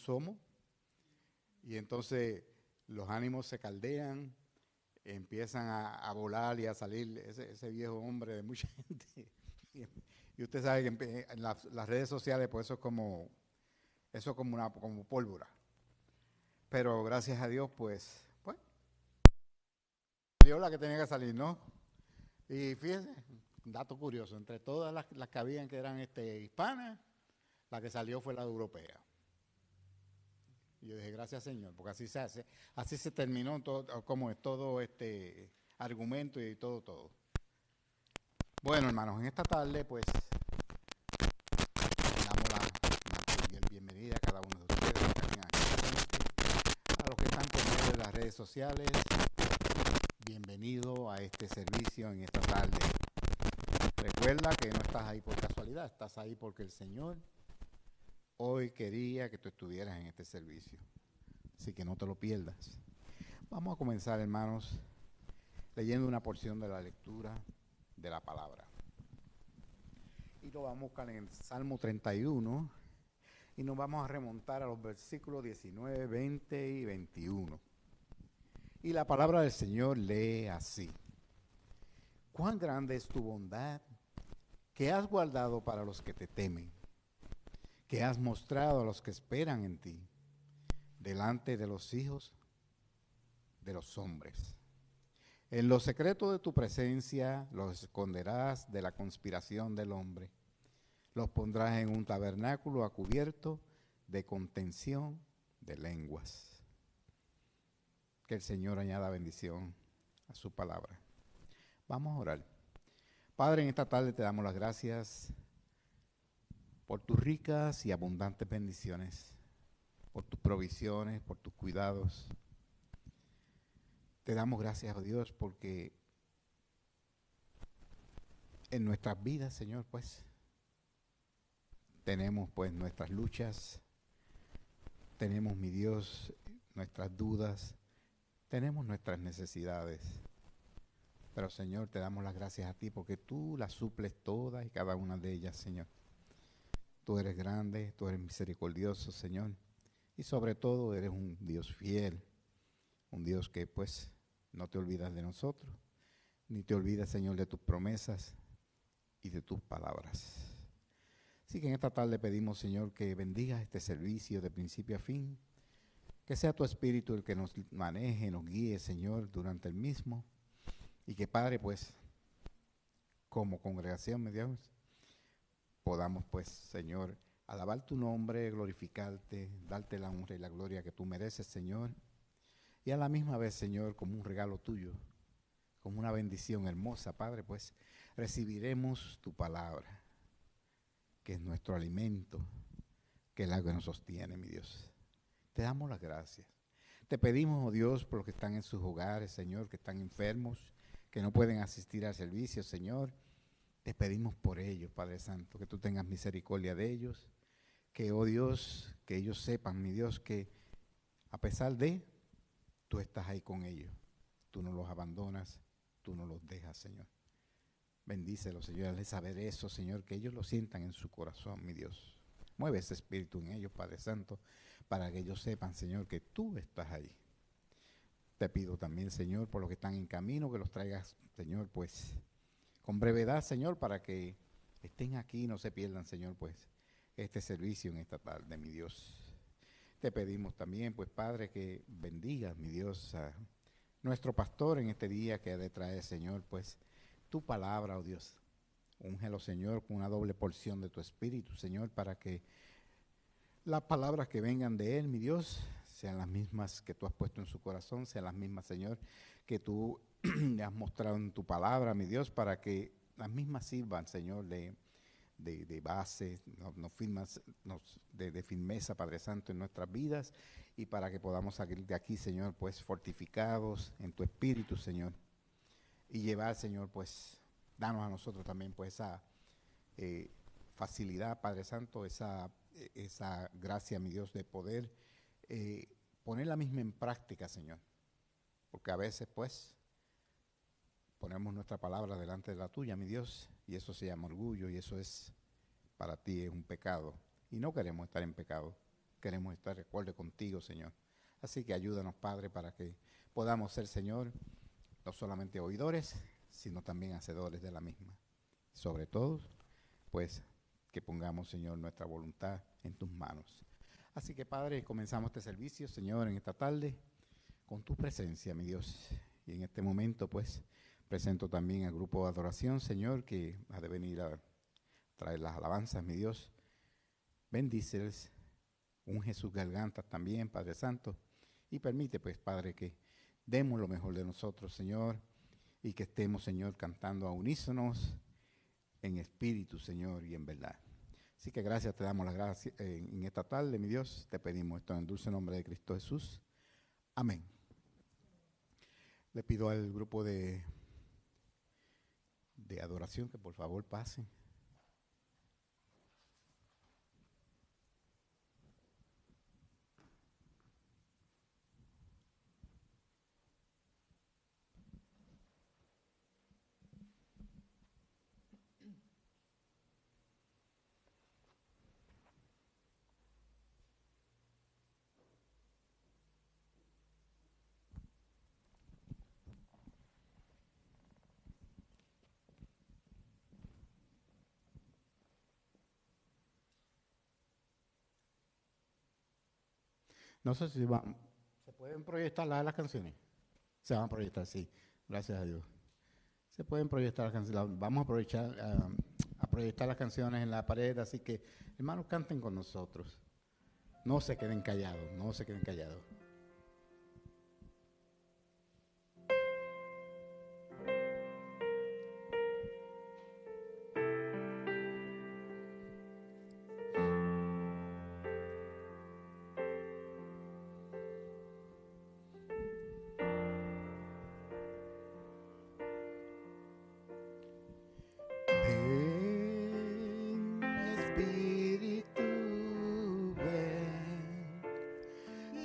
somos, y entonces los ánimos se caldean, empiezan a volar y a salir ese viejo hombre de mucha gente. Y usted sabe que en las redes sociales, pues eso es como pólvora. Pero gracias a Dios, pues, salió la que tenía que salir, ¿no? Y fíjense, un dato curioso, entre todas las que habían que eran hispanas, la que salió fue la europea. Y yo dije, gracias Señor, porque así se hace, así se terminó todo, como es todo este argumento y todo. Bueno, hermanos, en esta tarde, pues, damos la cordial bienvenida a cada uno de ustedes que están aquí presentes, a los que están por medio de las redes sociales. Bienvenido a este servicio en esta tarde. Recuerda que no estás ahí por casualidad, estás ahí porque el Señor hoy quería que tú estuvieras en este servicio. Así que no te lo pierdas. Vamos a comenzar, hermanos, leyendo una porción de la lectura de la palabra. Y lo vamos a buscar en el Salmo 31 y nos vamos a remontar a los versículos 19, 20 y 21. Y la palabra del Señor lee así: cuán grande es tu bondad que has guardado para los que te temen, que has mostrado a los que esperan en ti, delante de los hijos de los hombres. En lo secreto de tu presencia los esconderás de la conspiración del hombre. Los pondrás en un tabernáculo a cubierto de contención de lenguas. Que el Señor añada bendición a su palabra. Vamos a orar. Padre, en esta tarde te damos las gracias por tus ricas y abundantes bendiciones, por tus provisiones, por tus cuidados. Te damos gracias, oh Dios, porque en nuestras vidas, Señor, pues, tenemos pues nuestras luchas, tenemos, mi Dios, nuestras dudas, tenemos nuestras necesidades. Pero, Señor, te damos las gracias a ti porque tú las suples todas y cada una de ellas, Señor. Tú eres grande, tú eres misericordioso, Señor. Y sobre todo eres un Dios fiel, un Dios que pues no te olvidas de nosotros, ni te olvidas, Señor, de tus promesas y de tus palabras. Así que en esta tarde pedimos, Señor, que bendigas este servicio de principio a fin, que sea tu Espíritu el que nos maneje, nos guíe, Señor, durante el mismo, y que, Padre, pues, como congregación, mi Dios, podamos, pues, Señor, alabar tu nombre, glorificarte, darte la honra y la gloria que tú mereces, Señor, y a la misma vez, Señor, como un regalo tuyo, como una bendición hermosa, Padre, pues, recibiremos tu palabra, que es nuestro alimento, que es la que nos sostiene, mi Dios. Te damos las gracias. Te pedimos, oh Dios, por los que están en sus hogares, Señor, que están enfermos, que no pueden asistir al servicio, Señor. Te pedimos por ellos, Padre Santo, que tú tengas misericordia de ellos, que, oh Dios, que ellos sepan, mi Dios, que a pesar de, tú estás ahí con ellos. Tú no los abandonas, tú no los dejas, Señor. Bendícelos, Señor, al saber eso, Señor, que ellos lo sientan en su corazón, mi Dios. Mueve ese espíritu en ellos, Padre Santo, para que ellos sepan, Señor, que tú estás ahí. Te pido también, Señor, por los que están en camino, que los traigas, Señor, pues, con brevedad, Señor, para que estén aquí y no se pierdan, Señor, pues, este servicio en esta tarde, mi Dios. Te pedimos también, pues, Padre, que bendigas, mi Dios, a nuestro pastor en este día que ha de traer, Señor, pues, tu palabra, oh Dios. Úngelo, Señor, con una doble porción de tu espíritu, Señor, para que las palabras que vengan de él, mi Dios, sean las mismas que tú has puesto en su corazón, sean las mismas, Señor, que tú le has mostrado en tu palabra, mi Dios, para que las mismas sirvan, Señor, de base, de firmeza, Padre Santo, en nuestras vidas, y para que podamos salir de aquí, Señor, pues fortificados en tu espíritu, Señor, y llevar, Señor, pues, danos a nosotros también, pues, esa facilidad, Padre Santo, esa gracia, mi Dios, de poder poner la misma en práctica, Señor, porque a veces, pues, ponemos nuestra palabra delante de la tuya, mi Dios, y eso se llama orgullo, y eso es, para ti, es un pecado, y no queremos estar en pecado, queremos estar de acuerdo contigo, Señor. Así que ayúdanos, Padre, para que podamos ser, Señor, no solamente oidores, sino también hacedores de la misma. Sobre todo, pues, que pongamos, Señor, nuestra voluntad en tus manos. Así que, Padre, comenzamos este servicio, Señor, en esta tarde, con tu presencia, mi Dios. Y en este momento, pues, presento también al grupo de adoración, Señor, que ha de venir a traer las alabanzas, mi Dios. Bendíceles, unge sus gargantas también, Padre Santo, y permite, pues, Padre, que demos lo mejor de nosotros, Señor, y que estemos, Señor, cantando a unísonos en espíritu, Señor, y en verdad. Así que gracias, te damos las gracias en esta tarde, mi Dios. Te pedimos esto en el dulce nombre de Cristo Jesús. Amén. Le pido al grupo de adoración que por favor pasen. No sé si ¿se pueden proyectar las canciones? Se van a proyectar, sí. Gracias a Dios. Se pueden proyectar las canciones. Vamos a aprovechar a proyectar las canciones en la pared, así que, hermanos, canten con nosotros. No se queden callados, no se queden callados.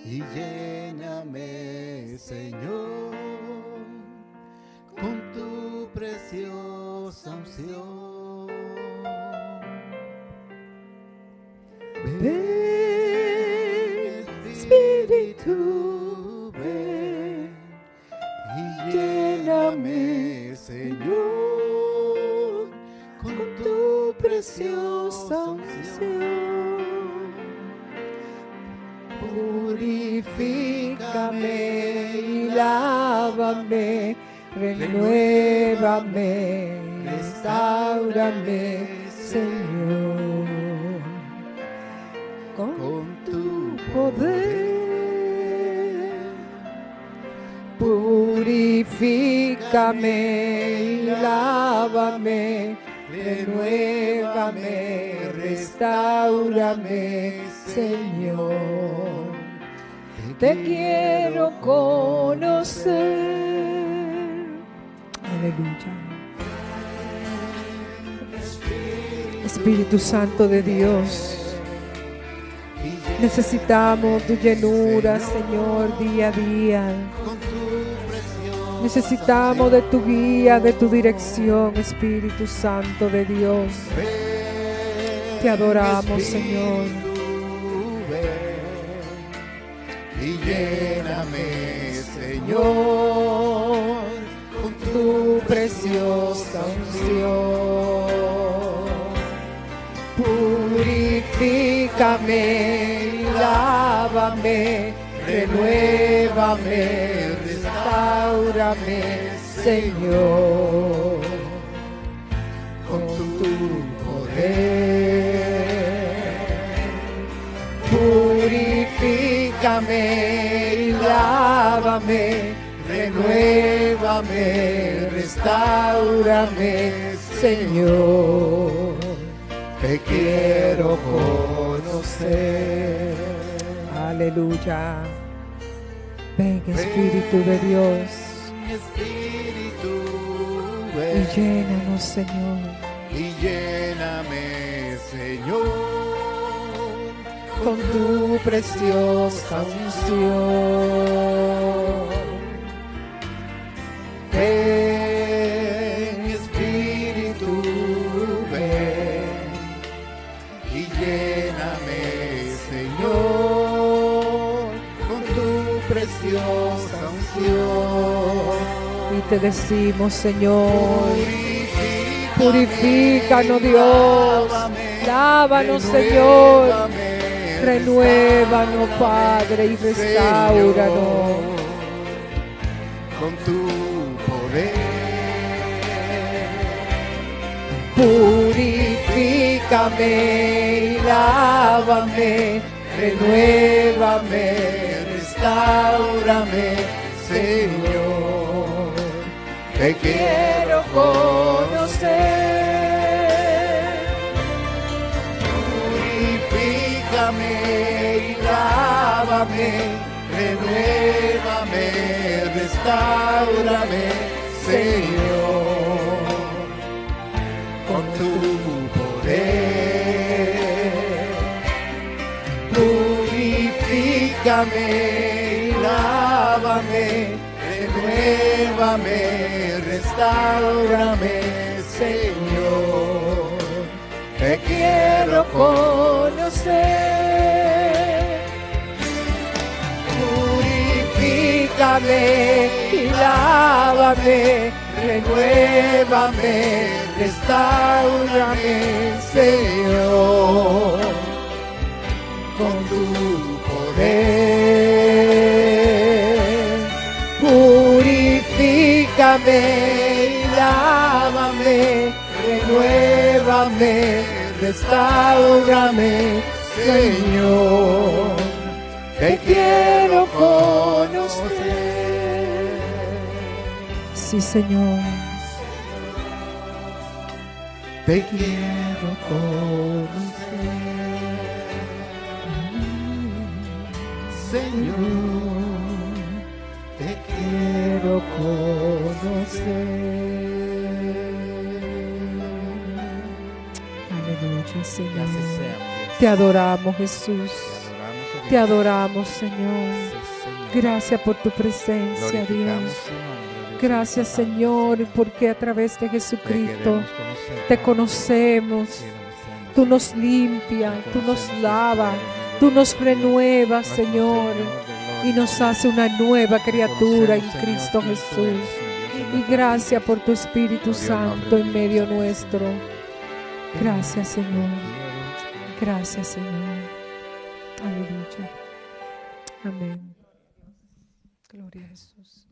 Y lléname, Señor, con tu preciosa unción. Ven, Espíritu, ven y lléname, Señor, con tu preciosa unción. Purifícame y lávame, renuévame, restáurame, Señor, con tu poder. Purifícame y lávame, renuévame, restáurame, Señor. Te quiero conocer. Aleluya. Espíritu Santo de Dios, necesitamos tu llenura, Señor, día a día. Necesitamos de tu guía, de tu dirección, Espíritu Santo de Dios. Te adoramos, Señor. Y lléname, Señor, con tu preciosa unción. Purifícame y lávame, renuévame, restáurame, Señor, con tu poder. Purifícame y lávame, renuévame, restáurame, Señor. Te quiero conocer. Aleluya. Ven, Espíritu de Dios, y llénanos, Señor. Y lléname, Señor, con tu preciosa unción. Ven, Espíritu, ven y lléname, Señor, preciosa unción. Y te decimos, Señor, purifícanos, Dios. Lávanos, Señor. Renuévanos, Padre, y restáuranos con tu poder. Purifícame y lávame, renuévame, restáurame, Señor. Te quiero conocer. Purifícame y lávame, renuévame, restáurame, Señor, con tu poder. Purifícame y lávame, renuévame, restáurame, Señor. Te quiero conocer. Purifícame y lávame, renuévame, restáurame, Señor, con tu poder. Purifícame y lávame, renuévame, restáurame, Señor. Te quiero conocer. Sí, Señor. Te quiero conocer, Señor. Te quiero conocer. Aleluya, Señor. Que así sea, Dios. Te adoramos, Jesús. Te adoramos, oh Te Dios. adoramos, Señor. Sí, Señor. Gracias por tu presencia, Glorificamos Dios. tu nombre, Dios. Gracias, Te Señor, queremos porque a través de Jesucristo conocer, te Padre. conocemos. Sí, conocemos, Tú Señor. nos limpias, Te tú nos conocemos, lavas, Señor. tú nos renuevas, Nuestro Señor, de y gloria. nos hace una nueva criatura en Conocemos, Señor, Cristo quién tú Jesús. eres, Dios, en Y nuestra gracias vida. por tu Espíritu Gloria, honor, Santo en medio bendito sea, nuestro. Señor. Gracias, Señor. Te quiero. Gracias, Señor. Aleluya. Amén. Gloria a Jesús.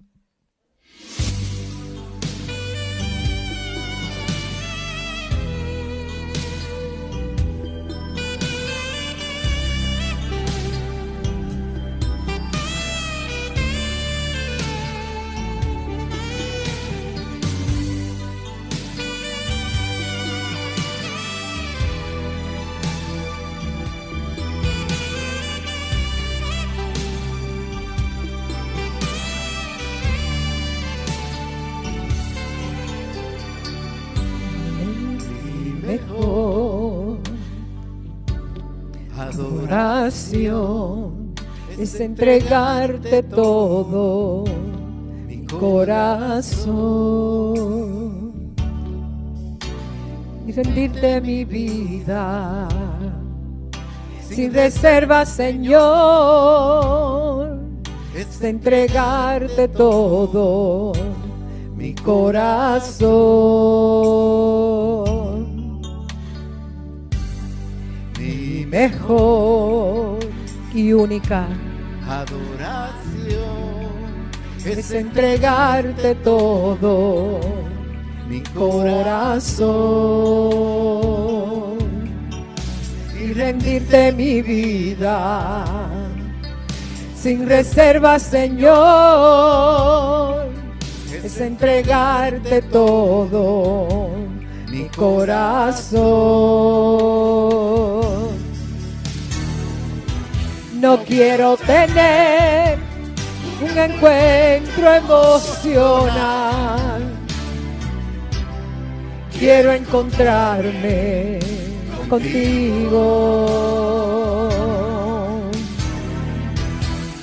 Mejor adoración es entregarte todo mi corazón y rendirte mi vida sin reserva, Señor, es entregarte todo mi corazón. Mi mejor y única Adoración es entregarte todo mi corazón y rendirte mi vida sin reserva, Señor, es entregarte todo mi corazón. No quiero tener un encuentro emocional, quiero encontrarme contigo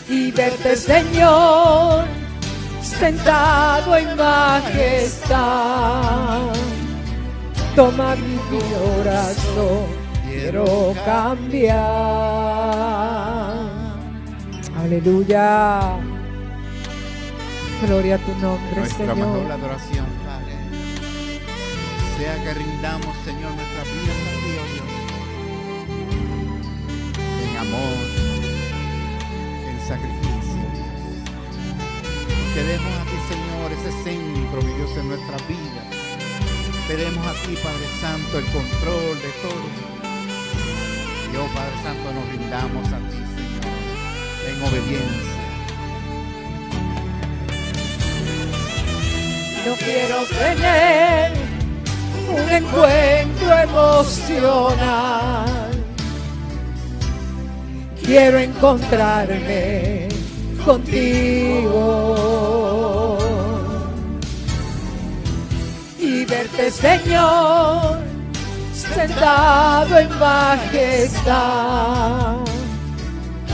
y verte, Señor, sentado en majestad. Toma mi corazón, quiero cambiar. Aleluya. Gloria a tu nombre, Nuestra Señor. mejor adoración, Padre, sea que rindamos, Señor, nuestras vidas a ti, oh Dios, en amor, en sacrificio, Dios. Te demos a ti, Señor, ese centro, mi Dios, en nuestra vida. Te demos a ti, Padre Santo, el control de todo. Y oh Padre Santo, nos rindamos a ti, Señor, en obediencia. No quiero tener un encuentro emocional. Quiero encontrarme contigo y verte, Señor, sentado en majestad.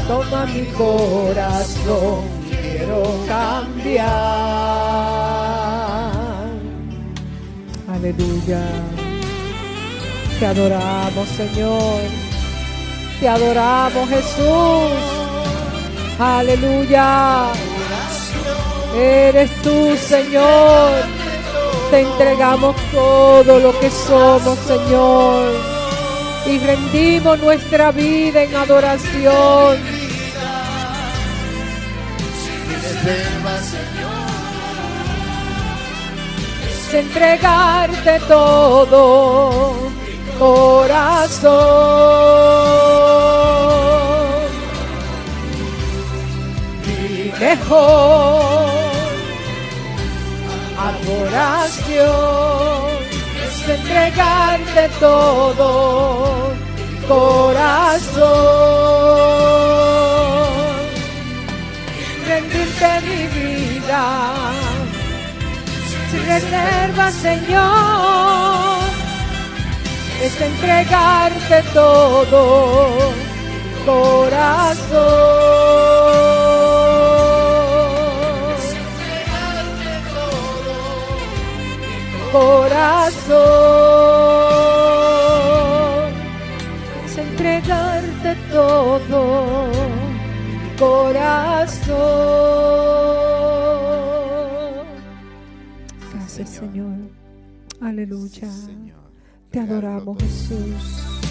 Toma mi corazón, quiero cambiar. Aleluya. Te adoramos, Señor. Te adoramos, Jesús. Aleluya. Eres tú, Señor. Te entregamos todo lo que somos, Señor. Y rendimos nuestra vida en adoración. Es entregarte todo, corazón. Mi mejor adoración es entregarte todo, corazón. Rendirte mi vida sin reserva, Señor, es entregarte todo, corazón. Corazón, es entregarte todo, corazón. Gracias, Señor. Aleluya. Te adoramos, Jesús.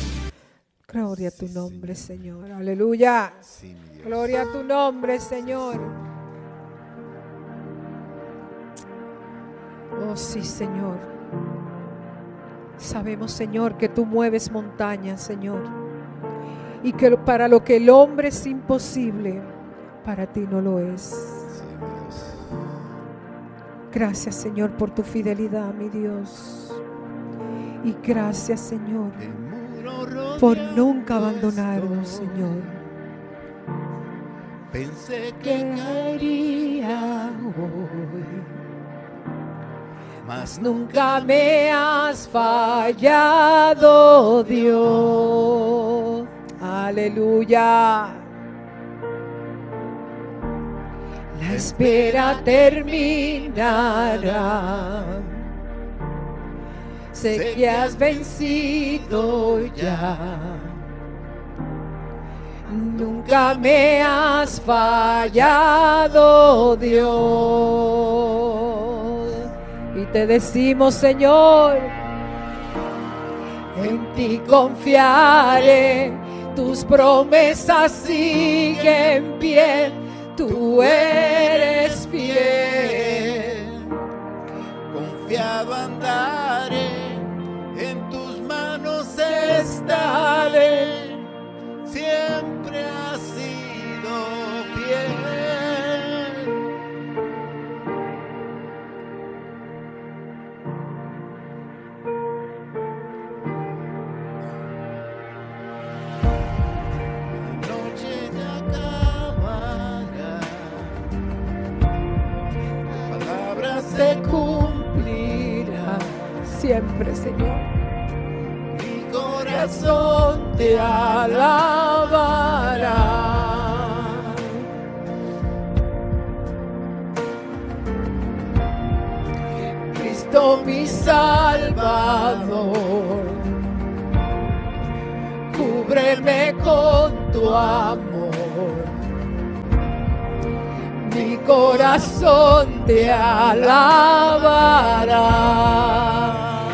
Gloria a tu nombre, Señor. Aleluya. Gloria a tu nombre, Señor. Oh, sí, Señor. Sabemos, Señor, que tú mueves montañas, Señor. Y que para lo que el hombre es imposible, para ti no lo es. Gracias, Señor, por tu fidelidad, mi Dios. Y gracias, Señor, por nunca abandonarnos, Señor. Pensé que caería hoy, mas nunca me has fallado, Dios. Aleluya. La espera terminará. Sé que has vencido ya. Nunca me has fallado, Dios. Y te decimos, Señor, en ti confiaré, tus promesas siguen en pie, tú eres fiel. confiado andaré, en tus manos estaré, siempre has sido fiel. Se cumplirá siempre, Señor. Mi corazón te alabará. Cristo mi Salvador, cúbreme con tu amor. corazón te alabará.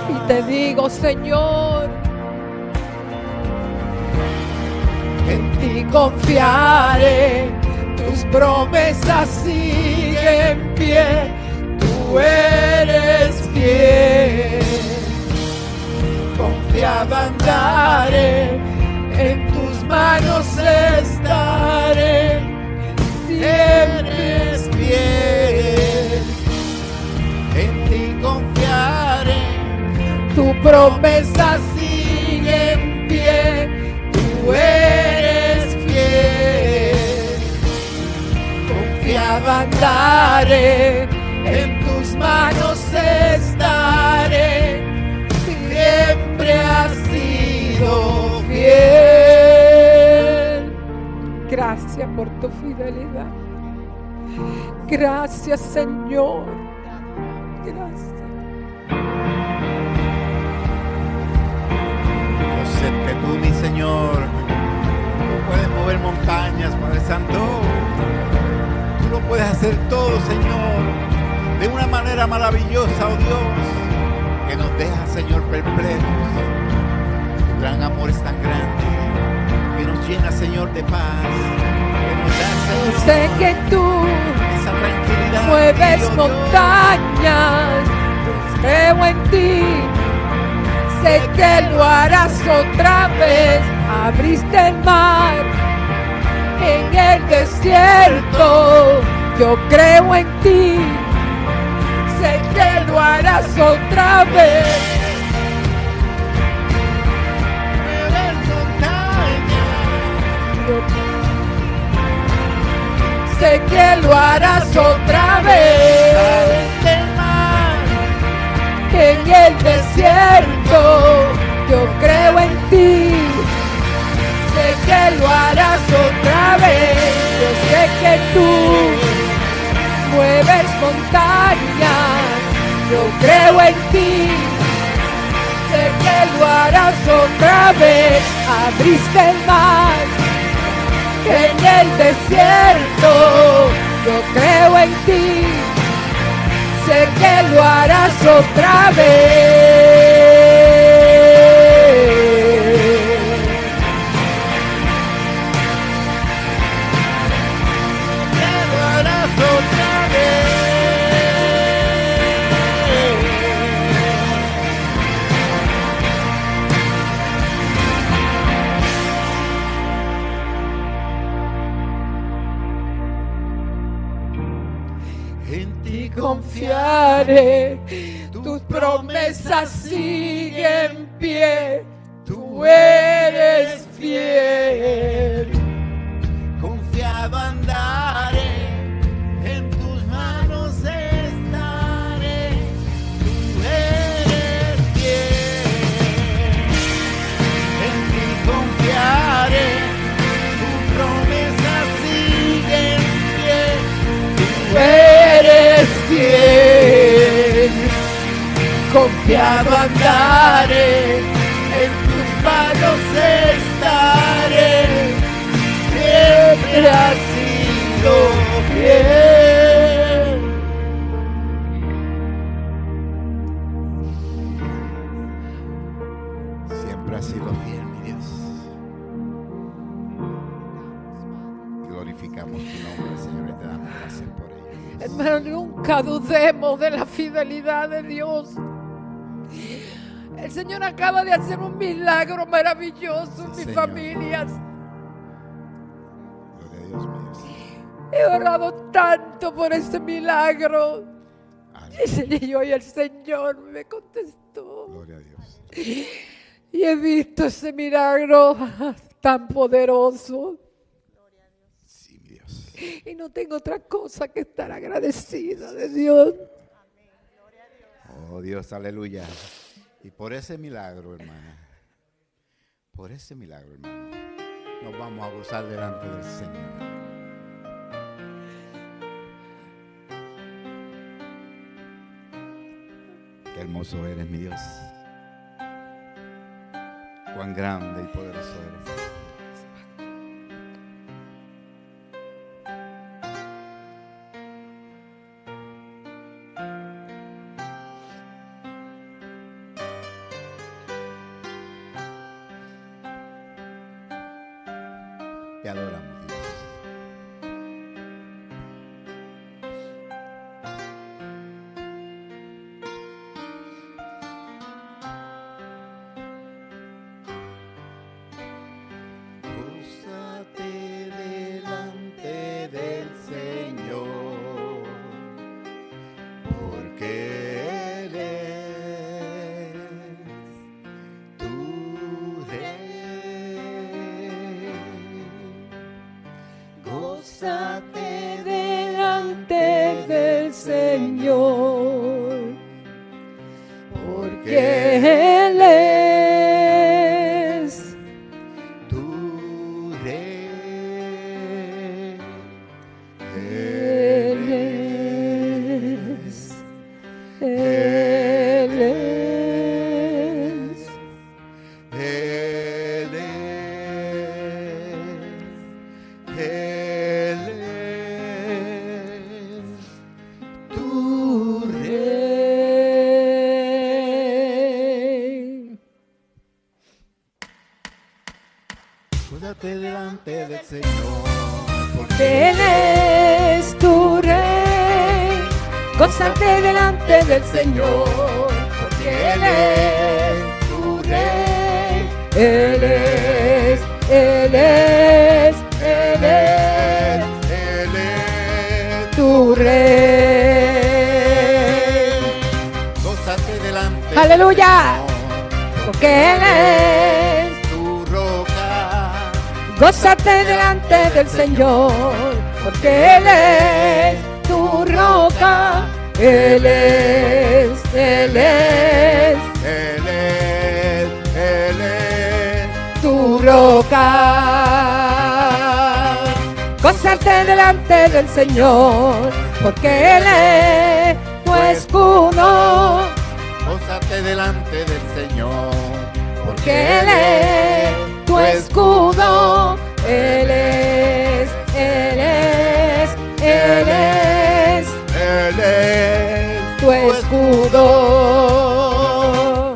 Y te digo, Señor, en ti confiaré, tus promesas siguen en pie, tú eres fiel. Confiado andaré, en tus manos estaré, siempre es fiel. En ti confiaré, tu promesa sigue en pie, tú eres fiel. Confiado andaré, en tus manos estaré, siempre has sido fiel. Gracias por tu fidelidad. Gracias, Señor. Gracias. Yo sé que tú, mi Señor, tú puedes mover montañas, Padre Santo. Tú lo puedes hacer todo, Señor, de una manera maravillosa, oh Dios, que nos deja, Señor, perplejos. Tu gran amor es tan grande que nos llena, Señor, de paz, que nos da, Señor, sé que tú esa tranquilidad, mueves oh montañas, pues creo en ti. Sé que lo harás otra vez. Abriste el mar en el desierto, yo creo en ti. Sé que lo harás otra vez. Sé que lo harás otra vez. En el desierto, yo creo en ti. Sé que lo harás otra vez. Yo sé que tú mueves montañas, yo creo en ti. Sé que lo harás otra vez. Abriste el mar en el desierto, yo creo en ti. Sé que lo harás otra vez. Que lo harás otra vez. En ti confiaré, tus promesas siguen en pie, tú eres fiel. Confiado andaré, en tus manos estaré, tú eres fiel. En ti confiaré, tus promesas siguen en pie, tú eres fiel. Confiado andaré, en tus manos estaré, siempre has sido fiel. Siempre has sido fiel, mi Dios. Glorificamos tu nombre, Señor, y te damos gracias por ello. Hermano, nunca dudemos de la fidelidad de Dios. El Señor acaba de hacer un milagro maravilloso en mis familias. Gloria a Dios, mi Dios. He orado tanto por ese milagro. Y hoy el Señor me contestó. Gloria a Dios. Y he visto ese milagro tan poderoso. Sí, mi Dios. Y no tengo otra cosa que estar agradecida de Dios. Oh Dios, aleluya. Y por ese milagro, hermana, por ese milagro, hermano, nos vamos a gozar delante del Señor. Qué hermoso eres, mi Dios. Cuán grande y poderoso eres. Te adoramos, Dios. Gózate delante del Señor, porque Él es tu Rey. Él es, Él es, Él es, Él es tu Rey. Gózate delante del Señor, porque Él es tu Rey. Gózate delante del Señor, porque Él es tu Rey. Él es, Él es, Él es, Él es tu Rey. Gózate delante Aleluya, del Señor, porque Él es tu roca. Gózate delante del Señor, porque Él es tu roca. Él es, Él es, Él es tu roca. Gózate delante del Señor, porque Él es tu escudo. Gózate delante del Señor, Porque Él es tu escudo. Él es, Él es, Él es Él es tu escudo.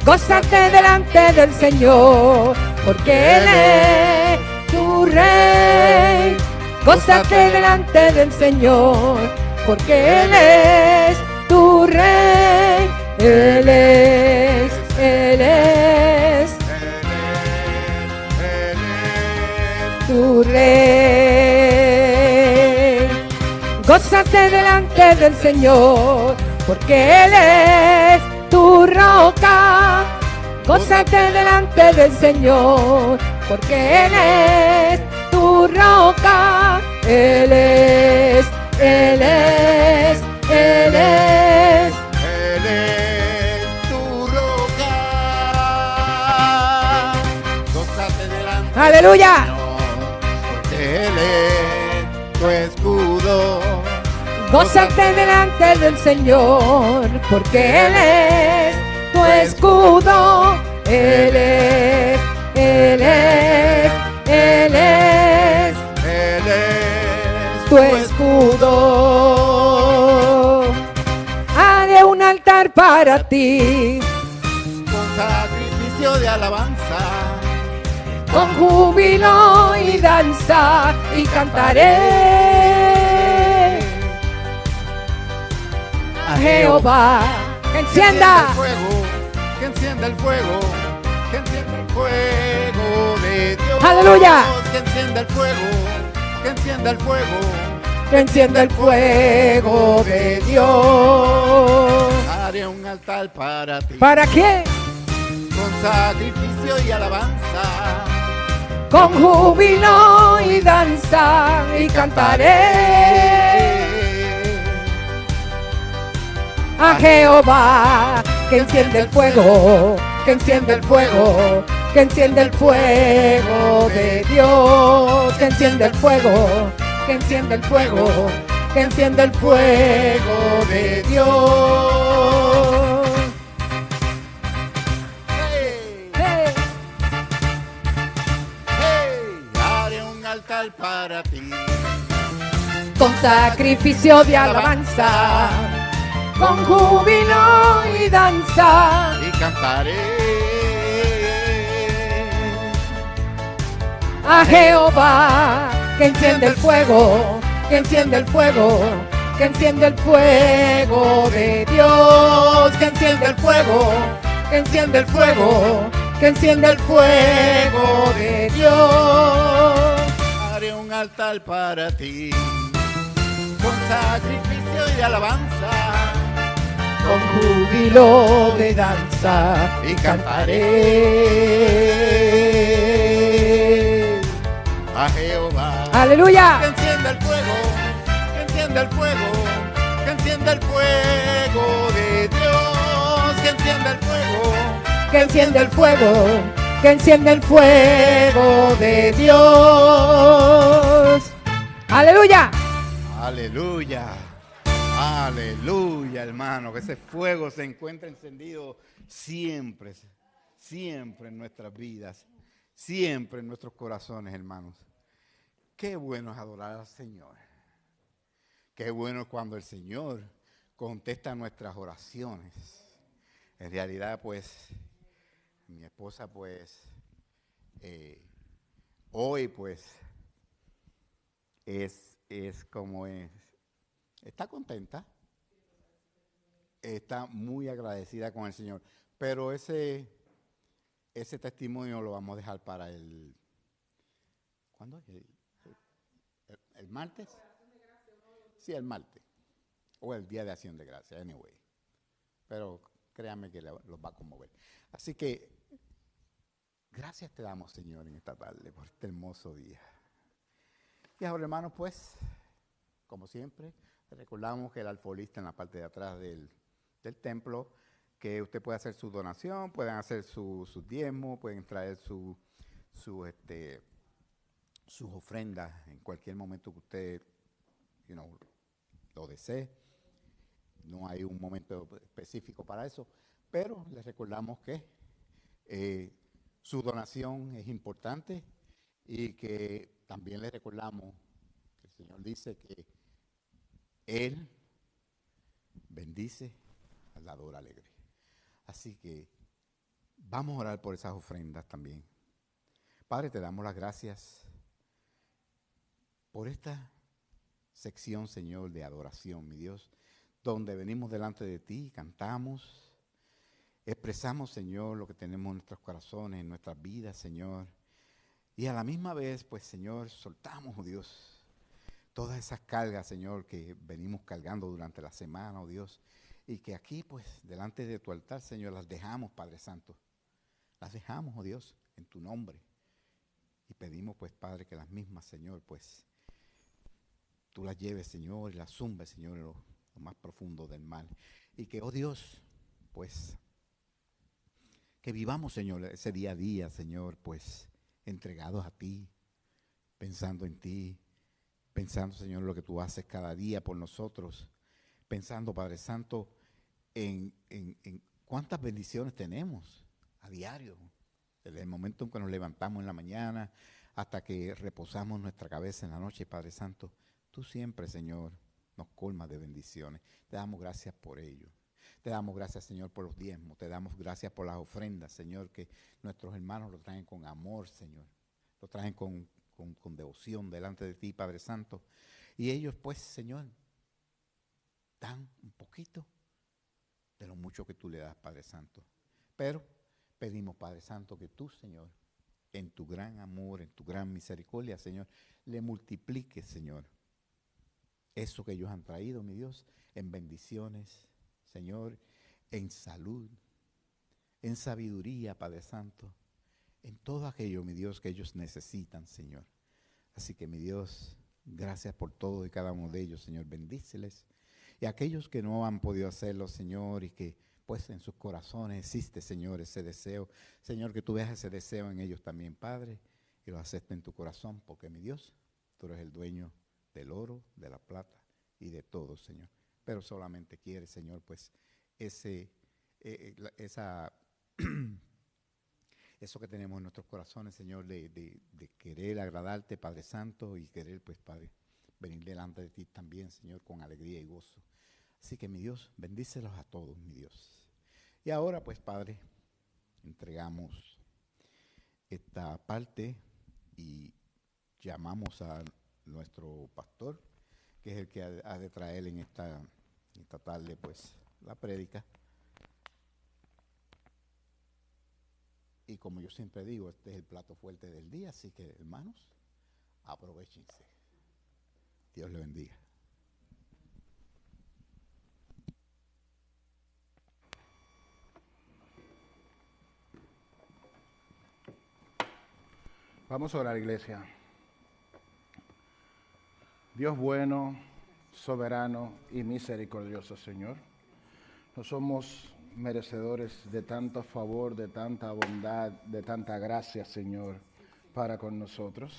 Gózate delante del Señor, porque Él es tu Rey. Gózate delante del Señor, porque Él es tu Rey. Él es, Él es tu Rey. Gózate delante del Señor, porque Él es tu roca. Gózate delante del Señor, porque Él es tu roca. Él es, Él es, Él es. Él es tu roca. Gózate delante Aleluya. del Señor, porque Él es tu escudo. Gózate delante del Señor, porque Él es tu escudo. Él es, Él es, Él es Él es tu escudo. Haré un altar para ti, con sacrificio de alabanza. con júbilo y danza, y cantaré a Jehová. Que encienda. Que encienda el fuego, que encienda el fuego de Dios. Aleluya. Que encienda el fuego, que encienda el fuego, Que encienda el fuego de Dios. haré un altar para ti. ¿Para quién? Con sacrificio y alabanza. Con júbilo y danza, y cantaré a Jehová. Que enciende el fuego, que enciende el fuego, que enciende el fuego de Dios. Que enciende el fuego, que enciende el fuego, que enciende el fuego de Dios. Hey, Hey. hey, haré un altar para ti. Con sacrificio de alabanza, con júbilo y danza, Y cantaré a Jehová, que enciende el fuego, que enciende el fuego, que enciende el fuego de Dios, que enciende el fuego, que enciende el fuego, que enciende el fuego de Dios. Haré un altar para ti, con sacrificio y alabanza, con júbilo de danza y cantaré a Jehová. Aleluya. Que encienda el fuego, que encienda el fuego, que encienda el fuego de Dios, que encienda el fuego, que encienda el fuego, que encienda el fuego de Dios. Aleluya. Aleluya. Aleluya, hermano, que ese fuego se encuentre encendido siempre, siempre en nuestras vidas, siempre en nuestros corazones, hermanos. Qué bueno es adorar al Señor. Qué bueno es cuando el Señor contesta nuestras oraciones. En realidad, pues, mi esposa, pues, hoy, pues, es como es. Está contenta, está muy agradecida con el Señor, pero ese testimonio lo vamos a dejar para el, ¿cuándo es? ¿El martes? Sí, el martes, o el Día de Acción de Gracias, anyway, pero créanme que los va a conmover. Así que, gracias te damos, Señor, en esta tarde, por este hermoso día. Y ahora, hermanos, pues, como siempre, recordamos que el alfolista en la parte de atrás del templo, que usted puede hacer su donación, pueden hacer su diezmo, pueden traer sus ofrendas en cualquier momento que usted lo desee. No hay un momento específico para eso, pero les recordamos que su donación es importante y que también les recordamos que el Señor dice que Él bendice al dador alegre. Así que vamos a orar por esas ofrendas también. Padre, te damos las gracias por esta sección, Señor, de adoración, mi Dios, donde venimos delante de ti, cantamos, expresamos, Señor, lo que tenemos en nuestros corazones, en nuestras vidas, Señor. Y a la misma vez, pues, Señor, soltamos, oh Dios, todas esas cargas, Señor, que venimos cargando durante la semana, oh Dios, y que aquí, pues, delante de tu altar, Señor, las dejamos, Padre Santo. Las dejamos, oh Dios, en tu nombre. Y pedimos, pues, Padre, que las mismas, Señor, pues, tú las lleves, Señor, y las zumbes, Señor, en lo más profundo del mal. Y que, oh Dios, pues, que vivamos, Señor, ese día a día, Señor, pues, entregados a ti, pensando en ti, pensando, Señor, lo que tú haces cada día por nosotros, pensando, Padre Santo, en cuántas bendiciones tenemos a diario, desde el momento en que nos levantamos en la mañana hasta que reposamos nuestra cabeza en la noche, Padre Santo, tú siempre, Señor, nos colmas de bendiciones. Te damos gracias por ello. Te damos gracias, Señor, por los diezmos. Te damos gracias por las ofrendas, Señor, que nuestros hermanos lo traen con amor, Señor. Lo traen con devoción delante de ti, Padre Santo. Y ellos, pues, Señor, dan un poquito de lo mucho que tú le das, Padre Santo. Pero pedimos, Padre Santo, que tú, Señor, en tu gran amor, en tu gran misericordia, Señor, le multipliques, Señor, eso que ellos han traído, mi Dios, en bendiciones, Señor, en salud, en sabiduría, Padre Santo, en todo aquello, mi Dios, que ellos necesitan, Señor. Así que, mi Dios, gracias por todo y cada uno de ellos, Señor, bendíceles. Y aquellos que no han podido hacerlo, Señor, y que pues en sus corazones existe, Señor, ese deseo, Señor, que tú veas ese deseo en ellos también, Padre, y lo aceptes en tu corazón, porque, mi Dios, tú eres el dueño del oro, de la plata y de todo, Señor. Pero solamente quieres, Señor, pues eso que tenemos en nuestros corazones, Señor, de querer agradarte, Padre Santo, y querer, pues, Padre, venir delante de ti también, Señor, con alegría y gozo. Así que, mi Dios, bendícelos a todos, mi Dios. Y ahora, pues, Padre, entregamos esta parte y llamamos a nuestro pastor, que es el que ha de traer en esta tarde pues la prédica. Y como yo siempre digo, este es el plato fuerte del día, así que hermanos, aprovéchense. Dios le bendiga. Vamos a orar, iglesia. Dios bueno, soberano y misericordioso, Señor. No somos merecedores de tanto favor, de tanta bondad, de tanta gracia, Señor, para con nosotros.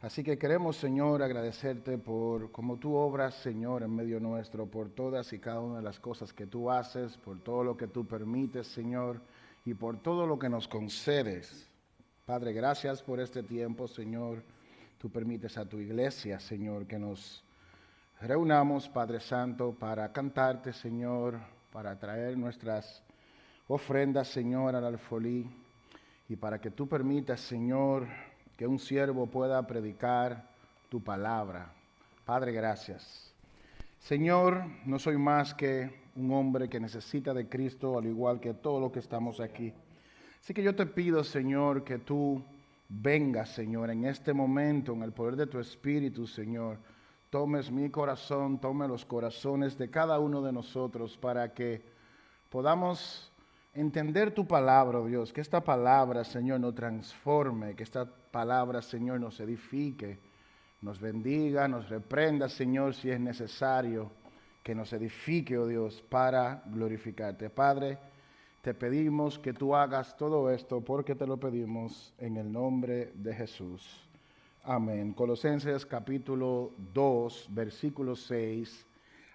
Así que queremos, Señor, agradecerte por cómo tú obras, Señor, en medio nuestro, por todas y cada una de las cosas que tú haces, por todo lo que tú permites, Señor, y por todo lo que nos concedes. Padre, gracias por este tiempo, Señor. Tú permites a tu iglesia, Señor, que nos reunamos, Padre Santo, para cantarte, Señor, para traer nuestras ofrendas, Señor, al alfolí, y para que tú permitas, Señor, que un siervo pueda predicar tu palabra. Padre, gracias. Señor, no soy más que un hombre que necesita de Cristo, al igual que todos los que estamos aquí. Así que yo te pido, Señor, que tú vengas, Señor, en este momento, en el poder de tu Espíritu, Señor. Tomes mi corazón, tome los corazones de cada uno de nosotros para que podamos entender tu palabra, Dios. Que esta palabra, Señor, nos transforme, que esta palabra, Señor, nos edifique, nos bendiga, nos reprenda, Señor, si es necesario, que nos edifique, oh Dios, para glorificarte. Padre, te pedimos que tú hagas todo esto porque te lo pedimos en el nombre de Jesús. Amén. Colosenses capítulo 2, versículos 6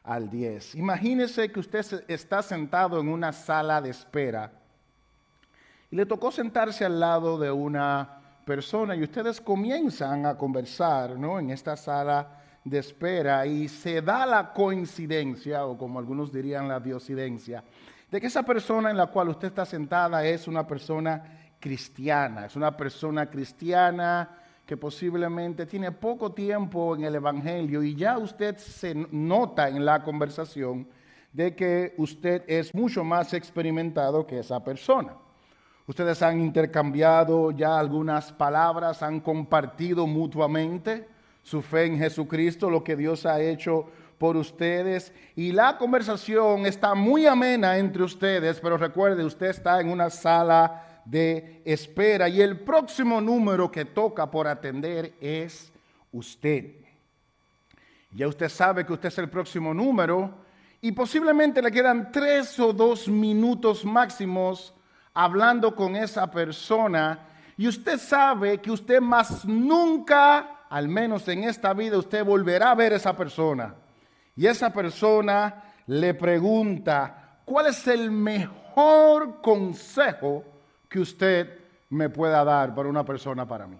al 10. Imagínese que usted está sentado en una sala de espera y le tocó sentarse al lado de una persona y ustedes comienzan a conversar, ¿no?, en esta sala de espera, y se da la coincidencia, o como algunos dirían la diosidencia, de que esa persona en la cual usted está sentada es una persona cristiana, que posiblemente tiene poco tiempo en el Evangelio, y ya usted se nota en la conversación de que usted es mucho más experimentado que esa persona. Ustedes han intercambiado ya algunas palabras, han compartido mutuamente su fe en Jesucristo, lo que Dios ha hecho por ustedes, y la conversación está muy amena entre ustedes, pero recuerde, usted está en una sala de espera y el próximo número que toca por atender es usted. Ya usted sabe que usted es el próximo número y posiblemente le quedan 3 o 2 minutos máximos hablando con esa persona, y usted sabe que usted más nunca, al menos en esta vida, usted volverá a ver a esa persona. Y esa persona le pregunta: ¿cuál es el mejor consejo que usted me pueda dar para una persona, para mí?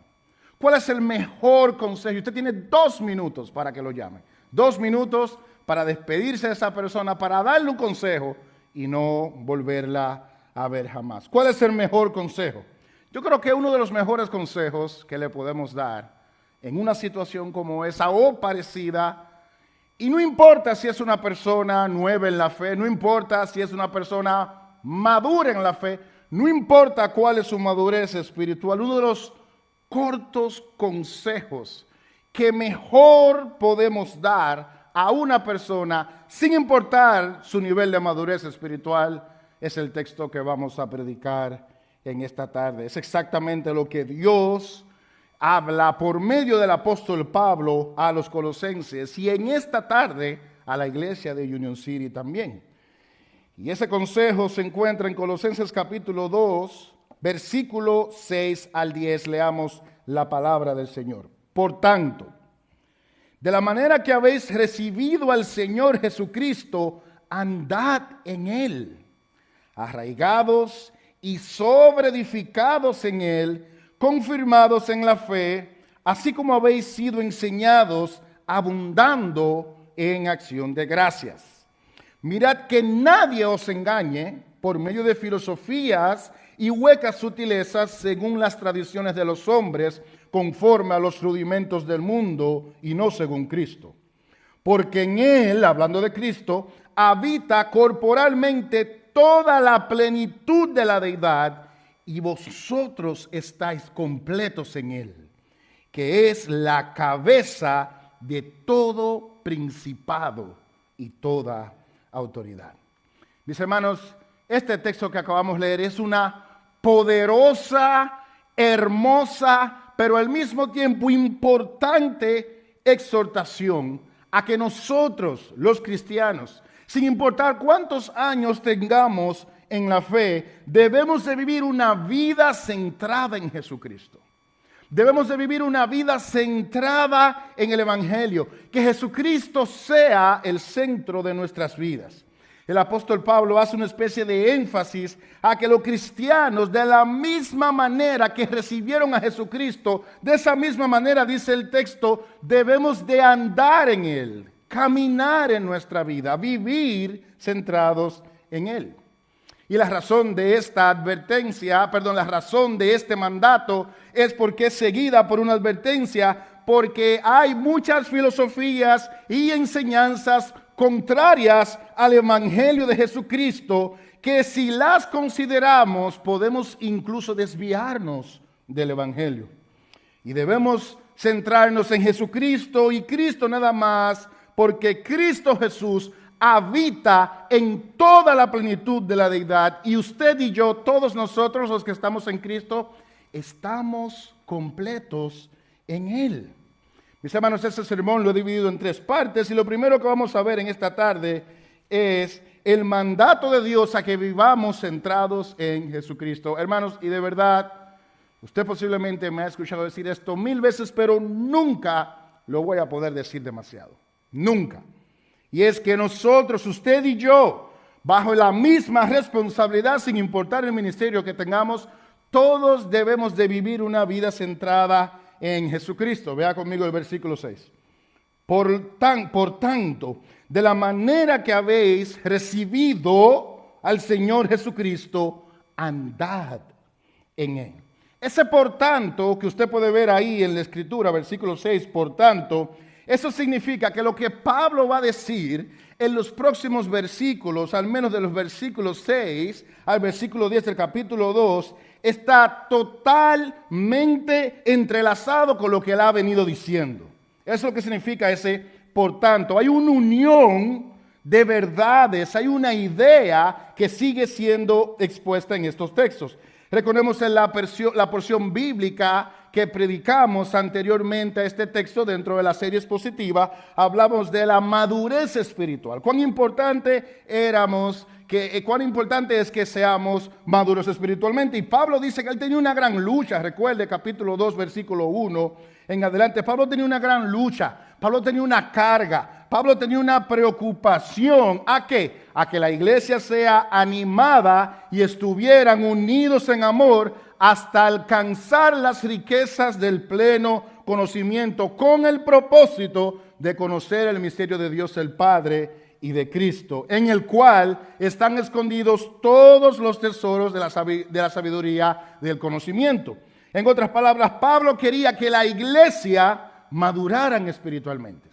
¿Cuál es el mejor consejo? Usted tiene 2 minutos para que lo llame. 2 minutos para despedirse de esa persona, para darle un consejo y no volverla a ver jamás. ¿Cuál es el mejor consejo? Yo creo que uno de los mejores consejos que le podemos dar en una situación como esa o parecida, y no importa si es una persona nueva en la fe, no importa si es una persona madura en la fe, no importa cuál es su madurez espiritual, uno de los cortos consejos que mejor podemos dar a una persona, sin importar su nivel de madurez espiritual, es el texto que vamos a predicar en esta tarde. Es exactamente lo que Dios habla por medio del apóstol Pablo a los colosenses y en esta tarde a la iglesia de Union City también. Y ese consejo se encuentra en Colosenses capítulo 2, versículo 6 al 10. Leamos la palabra del Señor. Por tanto, de la manera que habéis recibido al Señor Jesucristo, andad en Él, arraigados y sobreedificados en Él, confirmados en la fe, así como habéis sido enseñados, abundando en acción de gracias. Mirad que nadie os engañe por medio de filosofías y huecas sutilezas según las tradiciones de los hombres, conforme a los rudimentos del mundo y no según Cristo. Porque en Él, hablando de Cristo, habita corporalmente toda la plenitud de la deidad, y vosotros estáis completos en Él, que es la cabeza de todo principado y toda autoridad. Mis hermanos, este texto que acabamos de leer es una poderosa, hermosa, pero al mismo tiempo importante exhortación a que nosotros, los cristianos, sin importar cuántos años tengamos en la fe, debemos de vivir una vida centrada en Jesucristo. Debemos de vivir una vida centrada en el Evangelio, que Jesucristo sea el centro de nuestras vidas. El apóstol Pablo hace una especie de énfasis a que los cristianos, de la misma manera que recibieron a Jesucristo, de esa misma manera, dice el texto, debemos de andar en Él, caminar en nuestra vida, vivir centrados en Él. Y la razón de esta advertencia, la razón de este mandato es porque es seguida por una advertencia, porque hay muchas filosofías y enseñanzas contrarias al Evangelio de Jesucristo, que si las consideramos podemos incluso desviarnos del Evangelio. Y debemos centrarnos en Jesucristo y Cristo nada más, porque Cristo Jesús habita en toda la plenitud de la deidad, y usted y yo, todos nosotros los que estamos en Cristo, estamos completos en Él. Mis hermanos, este sermón lo he dividido en 3 partes, y lo primero que vamos a ver en esta tarde es el mandato de Dios a que vivamos centrados en Jesucristo. Hermanos, y de verdad, usted posiblemente me ha escuchado decir esto 1000 veces, pero nunca lo voy a poder decir demasiado. Nunca. Y es que nosotros, usted y yo, bajo la misma responsabilidad, sin importar el ministerio que tengamos, todos debemos de vivir una vida centrada en Jesucristo. Vea conmigo el versículo 6. Por tanto, de la manera que habéis recibido al Señor Jesucristo, andad en Él. Ese por tanto que usted puede ver ahí en la Escritura, versículo 6, por tanto, eso significa que lo que Pablo va a decir en los próximos versículos, al menos de los versículos 6 al versículo 10 del capítulo 2, está totalmente entrelazado con lo que él ha venido diciendo. Eso es lo que significa ese por tanto. Hay una unión de verdades, hay una idea que sigue siendo expuesta en estos textos. Recordemos en la porción bíblica que predicamos anteriormente a este texto dentro de la serie expositiva, hablamos de la madurez espiritual. Cuán importante es que seamos maduros espiritualmente. Y Pablo dice que él tenía una gran lucha. Recuerde, capítulo 2, versículo 1 en adelante. Pablo tenía una gran lucha. Pablo tenía una carga. Pablo tenía una preocupación. ¿A qué? A que la iglesia sea animada y estuvieran unidos en amor hasta alcanzar las riquezas del pleno conocimiento, con el propósito de conocer el misterio de Dios el Padre y de Cristo, en el cual están escondidos todos los tesoros de la sabiduría del conocimiento. En otras palabras, Pablo quería que la iglesia maduraran espiritualmente.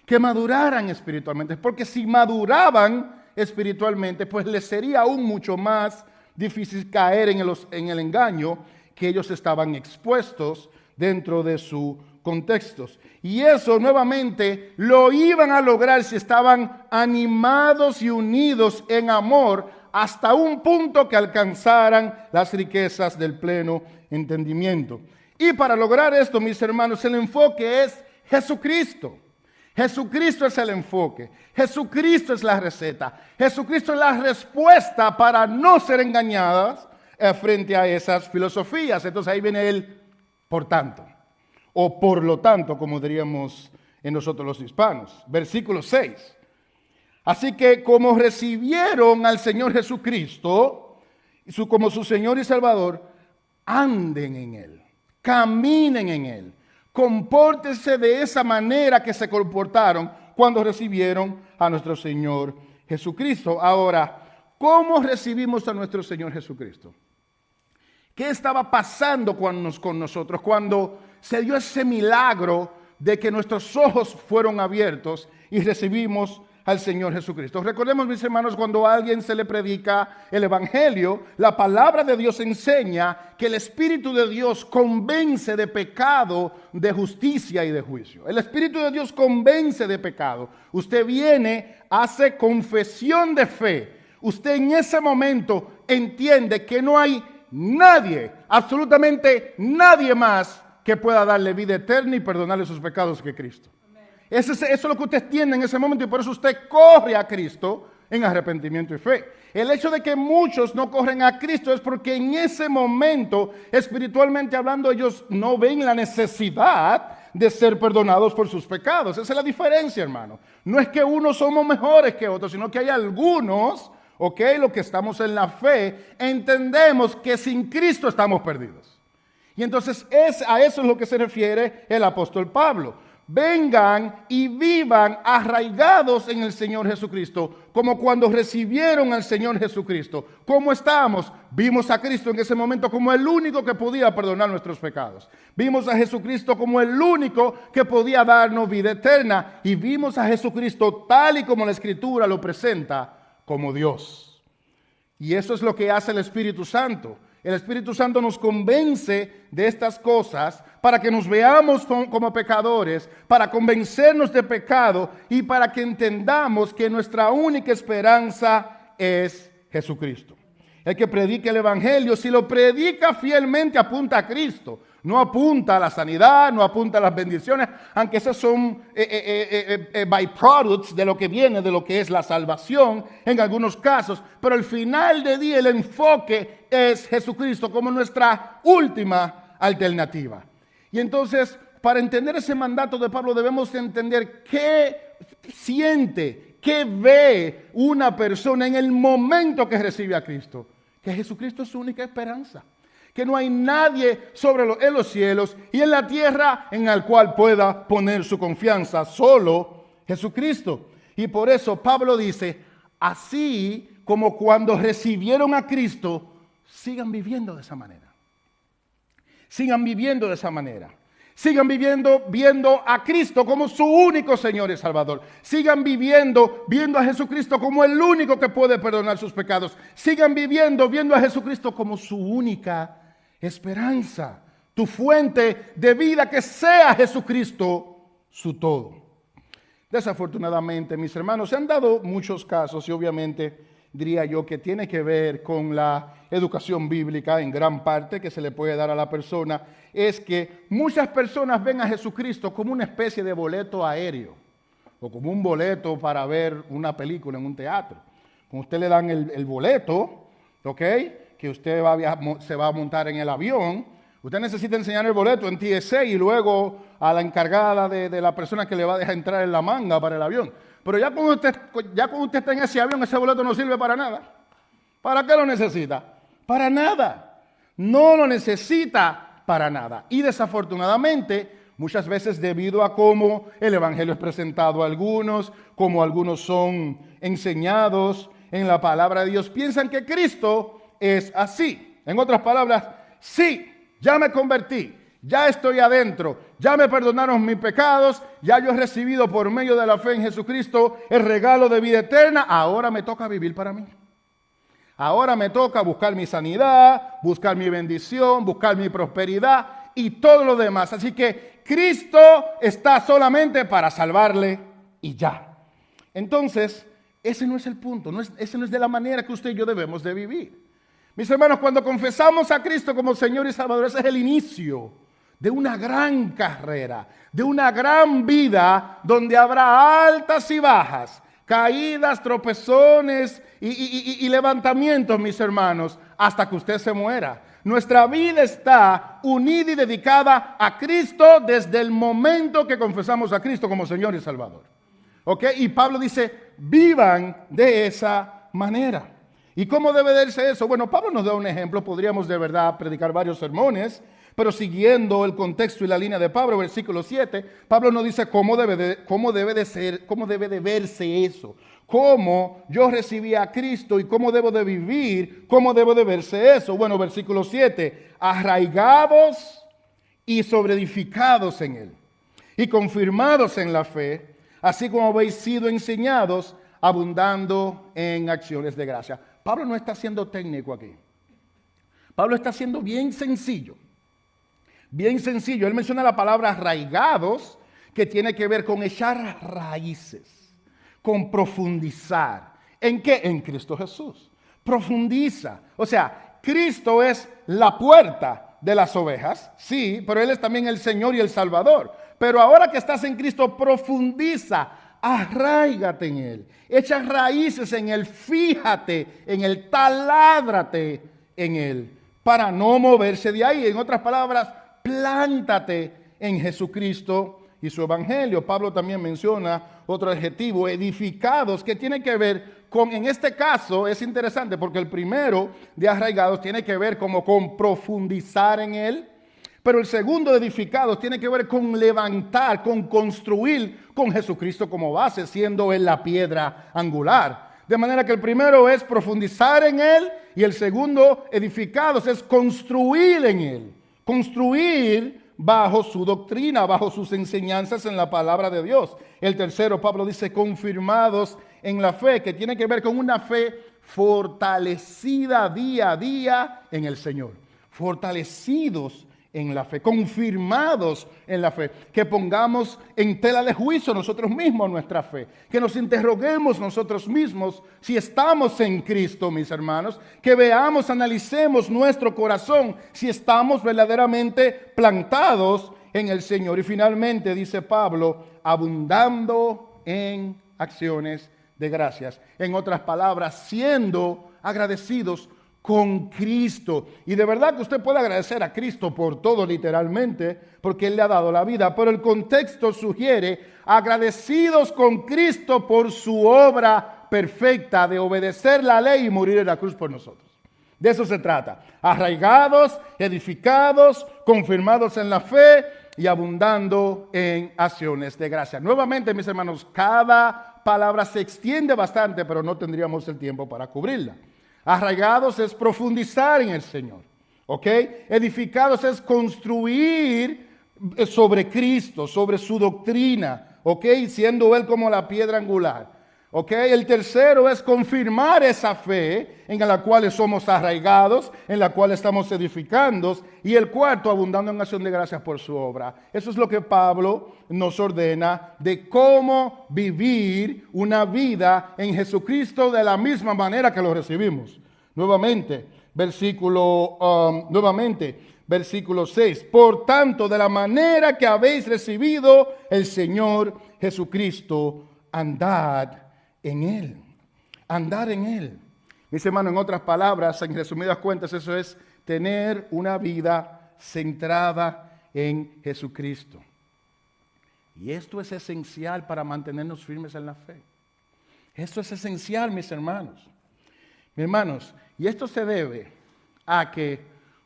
Que maduraran espiritualmente, porque si maduraban espiritualmente, pues les sería aún mucho más difícil caer en el engaño que ellos estaban expuestos dentro de sus contextos. Y eso nuevamente lo iban a lograr si estaban animados y unidos en amor hasta un punto que alcanzaran las riquezas del pleno entendimiento. Y para lograr esto, mis hermanos, el enfoque es Jesucristo. Jesucristo es el enfoque. Jesucristo es la receta. Jesucristo es la respuesta para no ser engañadas frente a esas filosofías. Entonces ahí viene el por tanto, o por lo tanto, como diríamos en nosotros los hispanos. Versículo 6. Así que como recibieron al Señor Jesucristo como su Señor y Salvador, anden en Él, caminen en Él. Compórtense de esa manera que se comportaron cuando recibieron a nuestro Señor Jesucristo. Ahora, ¿cómo recibimos a nuestro Señor Jesucristo? ¿Qué estaba pasando con nosotros cuando se dio ese milagro de que nuestros ojos fueron abiertos y recibimos al Señor Jesucristo. Recordemos, mis hermanos, cuando a alguien se le predica el Evangelio, la palabra de Dios enseña que el Espíritu de Dios convence de pecado, de justicia y de juicio. El Espíritu de Dios convence de pecado. Usted viene, hace confesión de fe. Usted en ese momento entiende que no hay nadie, absolutamente nadie más que pueda darle vida eterna y perdonarle sus pecados que Cristo. Eso es lo que usted entiende en ese momento y por eso usted corre a Cristo en arrepentimiento y fe. El hecho de que muchos no corren a Cristo es porque en ese momento, espiritualmente hablando, ellos no ven la necesidad de ser perdonados por sus pecados. Esa es la diferencia, hermano. No es que unos somos mejores que otros, sino que hay algunos, los que estamos en la fe, entendemos que sin Cristo estamos perdidos. Y entonces a eso es lo que se refiere el apóstol Pablo. Vengan y vivan arraigados en el Señor Jesucristo, como cuando recibieron al Señor Jesucristo. ¿Cómo estábamos? Vimos a Cristo en ese momento como el único que podía perdonar nuestros pecados. Vimos a Jesucristo como el único que podía darnos vida eterna. Y vimos a Jesucristo tal y como la Escritura lo presenta, como Dios. Y eso es lo que hace el Espíritu Santo. El Espíritu Santo nos convence de estas cosas para que nos veamos como pecadores, para convencernos de pecado y para que entendamos que nuestra única esperanza es Jesucristo. El que predica el Evangelio, si lo predica fielmente, apunta a Cristo. No apunta a la sanidad, no apunta a las bendiciones, aunque esos son byproducts de lo que viene, de lo que es la salvación en algunos casos. Pero al final del día el enfoque es Jesucristo como nuestra última alternativa. Y entonces, para entender ese mandato de Pablo, debemos entender qué siente, qué ve una persona en el momento que recibe a Cristo. Que Jesucristo es su única esperanza. Que no hay nadie en los cielos y en la tierra en el cual pueda poner su confianza, solo Jesucristo. Y por eso Pablo dice, así como cuando recibieron a Cristo, sigan viviendo de esa manera. Sigan viviendo de esa manera. Sigan viendo a Cristo como su único Señor y Salvador. Sigan viendo a Jesucristo como el único que puede perdonar sus pecados. Sigan viendo a Jesucristo como su única esperanza, tu fuente de vida, que sea Jesucristo su todo. Desafortunadamente, mis hermanos, se han dado muchos casos y obviamente diría yo que tiene que ver con la educación bíblica en gran parte que se le puede dar a la persona, es que muchas personas ven a Jesucristo como una especie de boleto aéreo o como un boleto para ver una película en un teatro. Cuando usted le dan el boleto, que usted se va a montar en el avión, usted necesita enseñar el boleto en TSA y luego a la encargada de la persona que le va a dejar entrar en la manga para el avión. Pero ya cuando usted está en ese avión, ese boleto no sirve para nada. ¿Para qué lo necesita? Para nada. No lo necesita para nada. Y desafortunadamente, muchas veces debido a cómo el Evangelio es presentado a algunos, cómo algunos son enseñados en la palabra de Dios, piensan que Cristo es así. En otras palabras, sí, ya me convertí, ya estoy adentro, ya me perdonaron mis pecados, ya yo he recibido por medio de la fe en Jesucristo el regalo de vida eterna, ahora me toca vivir para mí. Ahora me toca buscar mi sanidad, buscar mi bendición, buscar mi prosperidad y todo lo demás. Así que Cristo está solamente para salvarle y ya. Entonces, ese no es el punto, ese no es de la manera que usted y yo debemos de vivir. Mis hermanos, cuando confesamos a Cristo como Señor y Salvador, ese es el inicio de una gran carrera, de una gran vida donde habrá altas y bajas, caídas, tropezones y levantamientos, mis hermanos, hasta que usted se muera. Nuestra vida está unida y dedicada a Cristo desde el momento que confesamos a Cristo como Señor y Salvador. Y Pablo dice, vivan de esa manera. ¿Y cómo debe de ser eso? Bueno, Pablo nos da un ejemplo, podríamos de verdad predicar varios sermones, pero siguiendo el contexto y la línea de Pablo, versículo 7, Pablo nos dice cómo debe de verse eso, cómo yo recibí a Cristo y cómo debo de vivir, cómo debo de verse eso. Bueno, versículo 7, arraigados y sobreedificados en él, y confirmados en la fe, así como habéis sido enseñados, abundando en acciones de gracia. Pablo no está siendo técnico aquí. Pablo está siendo bien sencillo. Bien sencillo. Él menciona la palabra arraigados, que tiene que ver con echar raíces, con profundizar. ¿En qué? En Cristo Jesús. Profundiza. O sea, Cristo es la puerta de las ovejas, sí, pero Él es también el Señor y el Salvador. Pero ahora que estás en Cristo, profundiza, arráigate en Él, echa raíces en Él, fíjate en Él, taládrate en Él, para no moverse de ahí. En otras palabras, plántate en Jesucristo y su Evangelio. Pablo también menciona otro adjetivo, edificados, que tiene que ver con, en este caso es interesante porque el primero de arraigados tiene que ver como con profundizar en Él, pero el segundo de edificados tiene que ver con levantar, con construir con Jesucristo como base, siendo Él la piedra angular. De manera que el primero es profundizar en Él y el segundo, edificados, es construir en Él. Construir bajo su doctrina, bajo sus enseñanzas en la palabra de Dios. El tercero, Pablo dice, confirmados en la fe, que tiene que ver con una fe fortalecida día a día en el Señor. Fortalecidos en la fe, confirmados en la fe, que pongamos en tela de juicio nosotros mismos nuestra fe, que nos interroguemos nosotros mismos si estamos en Cristo, mis hermanos, que veamos, analicemos nuestro corazón si estamos verdaderamente plantados en el Señor. Y finalmente dice Pablo, abundando en acciones de gracias. En otras palabras, siendo agradecidos con Cristo. Y de verdad que usted puede agradecer a Cristo por todo literalmente, porque Él le ha dado la vida, pero el contexto sugiere agradecidos con Cristo por su obra perfecta de obedecer la ley y morir en la cruz por nosotros. De eso se trata. Arraigados, edificados, confirmados en la fe y abundando en acciones de gracia. Nuevamente, mis hermanos, cada palabra se extiende bastante, pero no tendríamos el tiempo para cubrirla. Arraigados es profundizar en el Señor, ¿ok? Edificados es construir sobre Cristo, sobre su doctrina, ¿ok? Siendo Él como la piedra angular, ¿ok? El tercero es confirmar esa fe en la cual somos arraigados, en la cual estamos edificando. Y el cuarto, abundando en acción de gracias por su obra. Eso es lo que Pablo nos ordena de cómo vivir una vida en Jesucristo de la misma manera que lo recibimos. Nuevamente, versículo 6. Por tanto, de la manera que habéis recibido el Señor Jesucristo, andad en Él. Andar en Él. Mis hermanos, en otras palabras, en resumidas cuentas, eso es tener una vida centrada en Jesucristo. Y esto es esencial para mantenernos firmes en la fe. Esto es esencial, mis hermanos. Mis hermanos, y esto se debe a que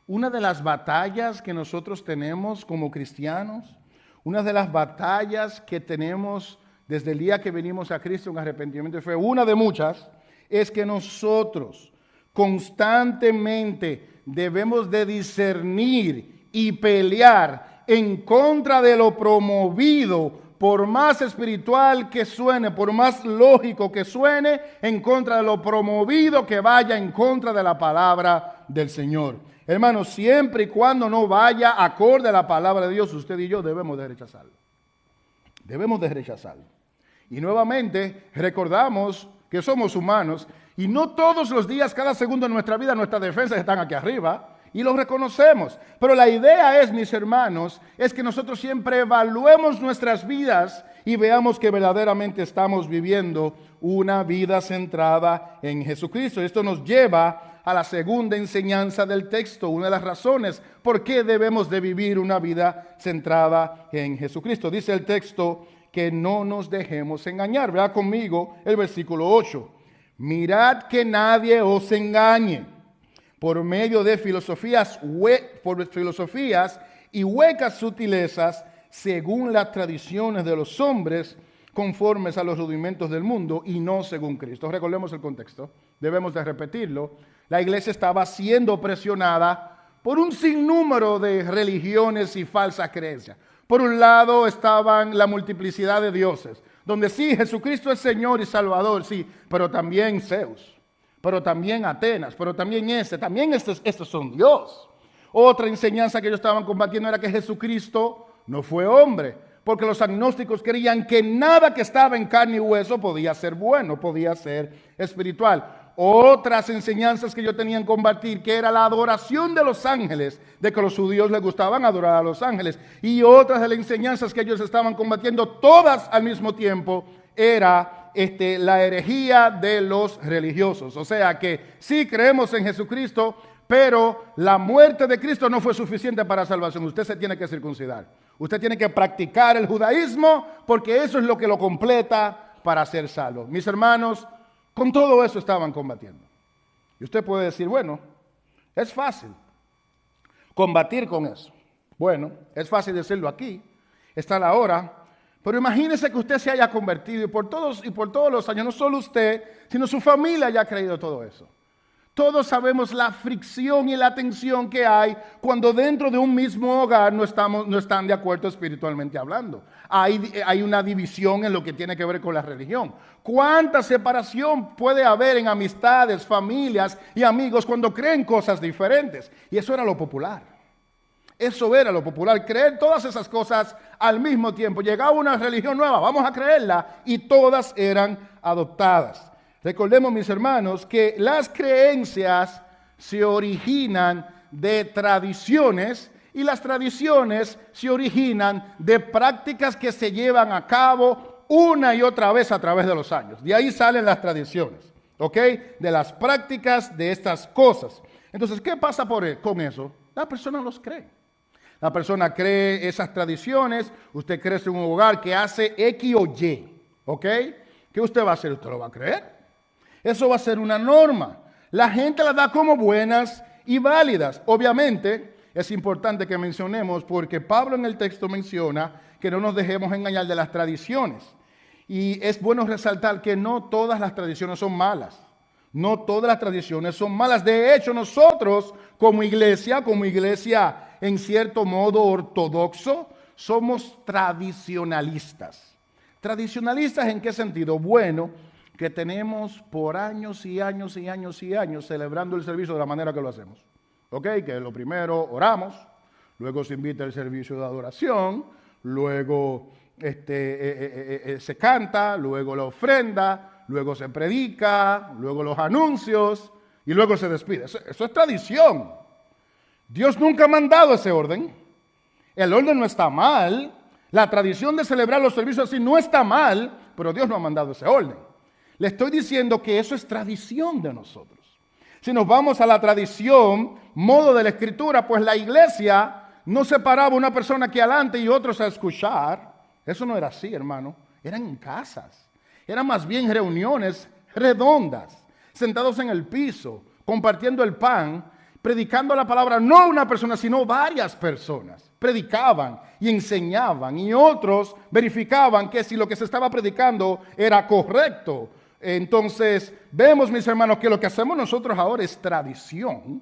una de las batallas que nosotros tenemos como cristianos, una de las batallas que tenemos desde el día que venimos a Cristo en arrepentimiento y fe, una de muchas, es que nosotros constantemente debemos de discernir y pelear en contra de lo promovido, por más espiritual que suene, por más lógico que suene, en contra de lo promovido que vaya en contra de la palabra del Señor. Hermanos, siempre y cuando no vaya acorde a la palabra de Dios, usted y yo debemos de rechazarlo. Debemos de rechazarlo. Y nuevamente recordamos que somos humanos y no todos los días, cada segundo de nuestra vida, nuestras defensas están aquí arriba y lo reconocemos. Pero la idea es, mis hermanos, es que nosotros siempre evaluemos nuestras vidas y veamos que verdaderamente estamos viviendo una vida centrada en Jesucristo. Esto nos lleva a la segunda enseñanza del texto, una de las razones por qué debemos de vivir una vida centrada en Jesucristo. Dice el texto que no nos dejemos engañar. Vea conmigo el versículo 8. Mirad que nadie os engañe por medio de filosofías y huecas sutilezas, según las tradiciones de los hombres, conformes a los rudimentos del mundo y no según Cristo. Recordemos el contexto, debemos de repetirlo. La iglesia estaba siendo presionada por un sinnúmero de religiones y falsas creencias. Por un lado estaban la multiplicidad de dioses, donde sí, Jesucristo es Señor y Salvador, sí, pero también Zeus, pero también Atenas, pero también estos son Dios. Otra enseñanza que ellos estaban combatiendo era que Jesucristo no fue hombre, porque los agnósticos creían que nada que estaba en carne y hueso podía ser bueno, podía ser espiritual. Otras enseñanzas que ellos tenían que combatir, que era la adoración de los ángeles, de que a los judíos les gustaban adorar a los ángeles. Y otras de las enseñanzas que ellos estaban combatiendo, todas al mismo tiempo, era la herejía de los religiosos. O sea que sí creemos en Jesucristo, pero la muerte de Cristo no fue suficiente para salvación. Usted se tiene que circuncidar. Usted tiene que practicar el judaísmo porque eso es lo que lo completa para ser salvo. Mis hermanos, con todo eso estaban combatiendo. Y usted puede decir, bueno, es fácil combatir con eso. Bueno, es fácil decirlo aquí, está la hora, pero imagínese que usted se haya convertido y por todos los años, no solo usted, sino su familia haya creído todo eso. Todos sabemos la fricción y la tensión que hay cuando dentro de un mismo hogar no están de acuerdo espiritualmente hablando. Hay una división en lo que tiene que ver con la religión. ¿Cuánta separación puede haber en amistades, familias y amigos cuando creen cosas diferentes? Y eso era lo popular. Eso era lo popular, creer todas esas cosas al mismo tiempo. Llegaba una religión nueva, vamos a creerla, y todas eran adoptadas. Recordemos, mis hermanos, que las creencias se originan de tradiciones y las tradiciones se originan de prácticas que se llevan a cabo una y otra vez a través de los años. De ahí salen las tradiciones, ¿ok? De las prácticas de estas cosas. Entonces, ¿qué pasa con eso? La persona los cree. La persona cree esas tradiciones. Usted crece en un hogar que hace X o Y, ¿ok? ¿Qué usted va a hacer? ¿Usted lo va a creer? Eso va a ser una norma. La gente las da como buenas y válidas. Obviamente, es importante que mencionemos, porque Pablo en el texto menciona que no nos dejemos engañar de las tradiciones. Y es bueno resaltar que no todas las tradiciones son malas. No todas las tradiciones son malas. De hecho, nosotros como iglesia en cierto modo ortodoxo, somos tradicionalistas. ¿Tradicionalistas en qué sentido? Bueno, que tenemos por años y años y años y años celebrando el servicio de la manera que lo hacemos. ¿Ok? Que lo primero oramos, luego se invita el servicio de adoración, luego se canta, luego la ofrenda, luego se predica, luego los anuncios y luego se despide. Eso es tradición. Dios nunca ha mandado ese orden. El orden no está mal. La tradición de celebrar los servicios así no está mal, pero Dios no ha mandado ese orden. Le estoy diciendo que eso es tradición de nosotros. Si nos vamos a la tradición, modo de la Escritura, pues la iglesia no separaba una persona aquí adelante y otros a escuchar. Eso no era así, hermano. Eran en casas. Eran más bien reuniones redondas, sentados en el piso, compartiendo el pan, predicando la palabra, no una persona, sino varias personas. Predicaban y enseñaban y otros verificaban que si lo que se estaba predicando era correcto. Entonces, vemos, mis hermanos, que lo que hacemos nosotros ahora es tradición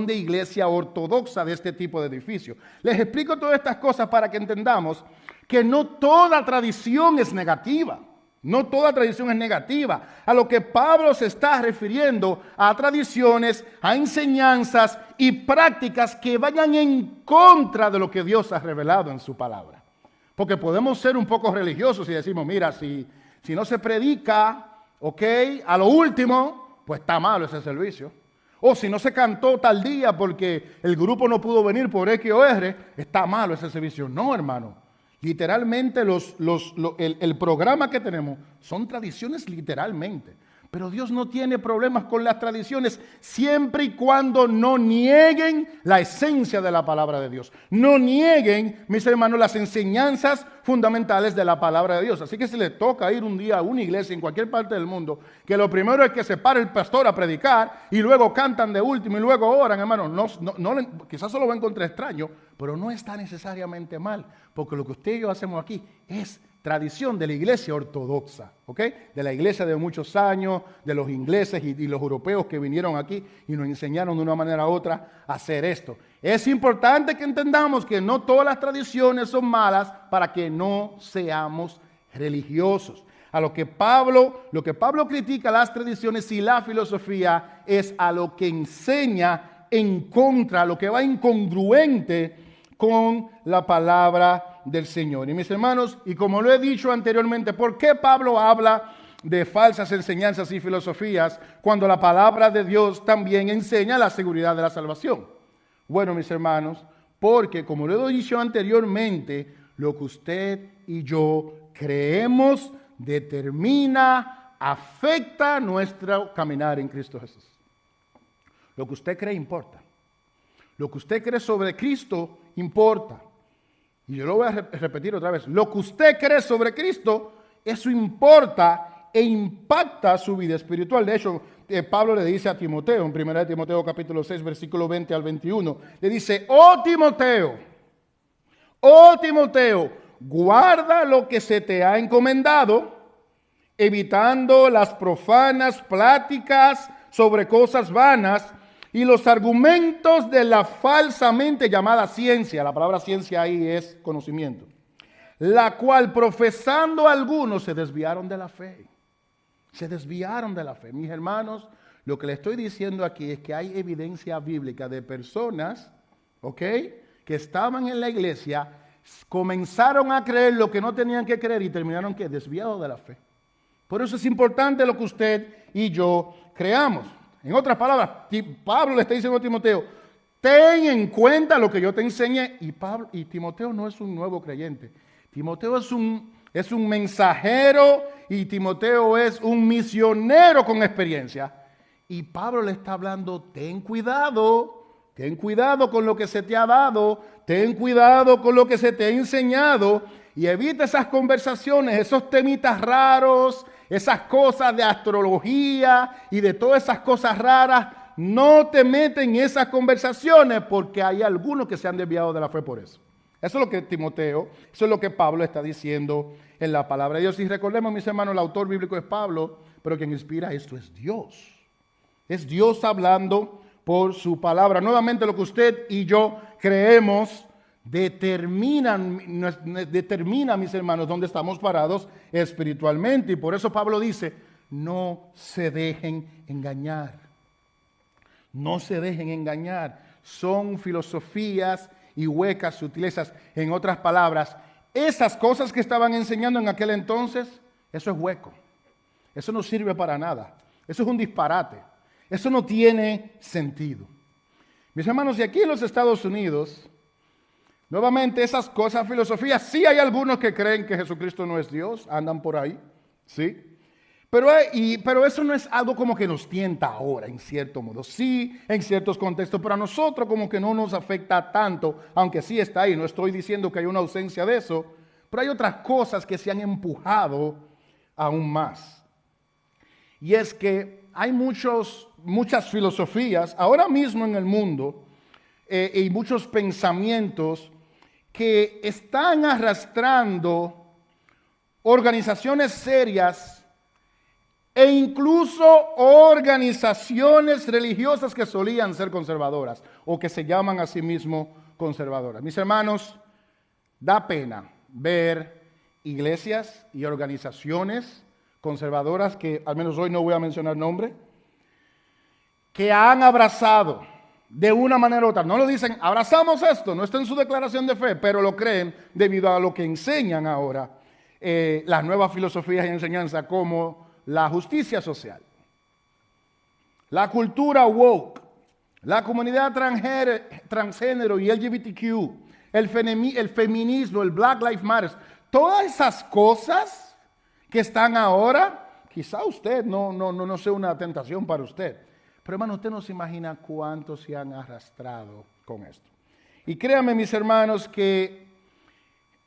de iglesia ortodoxa de este tipo de edificio. Les explico todas estas cosas para que entendamos que no toda tradición es negativa. No toda tradición es negativa. A lo que Pablo se está refiriendo a tradiciones, a enseñanzas y prácticas que vayan en contra de lo que Dios ha revelado en su palabra. Porque podemos ser un poco religiosos y decimos, mira, si no se predica, ok, a lo último, pues está malo ese servicio. O si no se cantó tal día porque el grupo no pudo venir por X o R, está malo ese servicio. No, hermano. Literalmente el programa que tenemos son tradiciones literalmente. Pero Dios no tiene problemas con las tradiciones siempre y cuando no nieguen la esencia de la palabra de Dios. No nieguen, mis hermanos, las enseñanzas fundamentales de la palabra de Dios. Así que si les toca ir un día a una iglesia en cualquier parte del mundo, que lo primero es que se pare el pastor a predicar y luego cantan de último y luego oran, hermano, quizás se lo va a encontrar extraño, pero no está necesariamente mal, porque lo que usted y yo hacemos aquí es tradición de la iglesia ortodoxa, ¿ok? De la iglesia de muchos años, de los ingleses y los europeos que vinieron aquí y nos enseñaron de una manera u otra a hacer esto. Es importante que entendamos que no todas las tradiciones son malas para que no seamos religiosos. A lo que Pablo critica las tradiciones y la filosofía es a lo que enseña en contra, lo que va incongruente con la palabra del Señor. Y mis hermanos, y como lo he dicho anteriormente, ¿por qué Pablo habla de falsas enseñanzas y filosofías cuando la palabra de Dios también enseña la seguridad de la salvación? Bueno, mis hermanos, porque como lo he dicho anteriormente, lo que usted y yo creemos determina, afecta nuestro caminar en Cristo Jesús. Lo que usted cree importa. Lo que usted cree sobre Cristo importa. Y yo lo voy a repetir otra vez. Lo que usted cree sobre Cristo, eso importa e impacta su vida espiritual. De hecho, Pablo le dice a Timoteo, en 1 Timoteo capítulo 6, versículo 20 al 21, le dice, oh Timoteo, guarda lo que se te ha encomendado, evitando las profanas pláticas sobre cosas vanas y los argumentos de la falsamente llamada ciencia. La palabra ciencia ahí es conocimiento. La cual profesando algunos se desviaron de la fe. Se desviaron de la fe. Mis hermanos, lo que le estoy diciendo aquí es que hay evidencia bíblica de personas, ¿ok?, que estaban en la iglesia, comenzaron a creer lo que no tenían que creer y terminaron ¿qué? Desviados de la fe. Por eso es importante lo que usted y yo creamos. En otras palabras, Pablo le está diciendo a Timoteo, ten en cuenta lo que yo te enseñé. Y Timoteo no es un nuevo creyente. Timoteo es un mensajero y Timoteo es un misionero con experiencia. Y Pablo le está hablando, ten cuidado con lo que se te ha dado, ten cuidado con lo que se te ha enseñado y evita esas conversaciones, esos temitas raros, esas cosas de astrología y de todas esas cosas raras. No te metes en esas conversaciones porque hay algunos que se han desviado de la fe por eso. Eso es lo que Timoteo, eso es lo que Pablo está diciendo en la palabra de Dios. Y recordemos, mis hermanos, el autor bíblico es Pablo, pero quien inspira esto es Dios. Es Dios hablando por su palabra. Nuevamente, lo que usted y yo creemos determina, mis hermanos, dónde estamos parados espiritualmente. Y por eso Pablo dice, no se dejen engañar. No se dejen engañar. Son filosofías y huecas sutilezas. En otras palabras, esas cosas que estaban enseñando en aquel entonces, eso es hueco. Eso no sirve para nada. Eso es un disparate. Eso no tiene sentido. Mis hermanos, y aquí en los Estados Unidos, nuevamente esas cosas, filosofías, sí hay algunos que creen que Jesucristo no es Dios, andan por ahí, ¿sí? Pero eso no es algo como que nos tienta ahora, en cierto modo. Sí, en ciertos contextos, pero a nosotros como que no nos afecta tanto, aunque sí está ahí. No estoy diciendo que hay una ausencia de eso, pero hay otras cosas que se han empujado aún más. Y es que hay muchas filosofías ahora mismo en el mundo y muchos pensamientos que están arrastrando organizaciones serias e incluso organizaciones religiosas que solían ser conservadoras o que se llaman a sí mismos conservadoras. Mis hermanos, da pena ver iglesias y organizaciones conservadoras, que al menos hoy no voy a mencionar nombre, que han abrazado de una manera u otra. No lo dicen, abrazamos esto, no está en su declaración de fe, pero lo creen debido a lo que enseñan ahora las nuevas filosofías y enseñanzas como la justicia social, la cultura woke, la comunidad transgénero y LGBTQ, el feminismo, el Black Lives Matter, todas esas cosas que están ahora, quizá usted no sea una tentación para usted, pero hermano, usted no se imagina cuántos se han arrastrado con esto. Y créanme, mis hermanos, que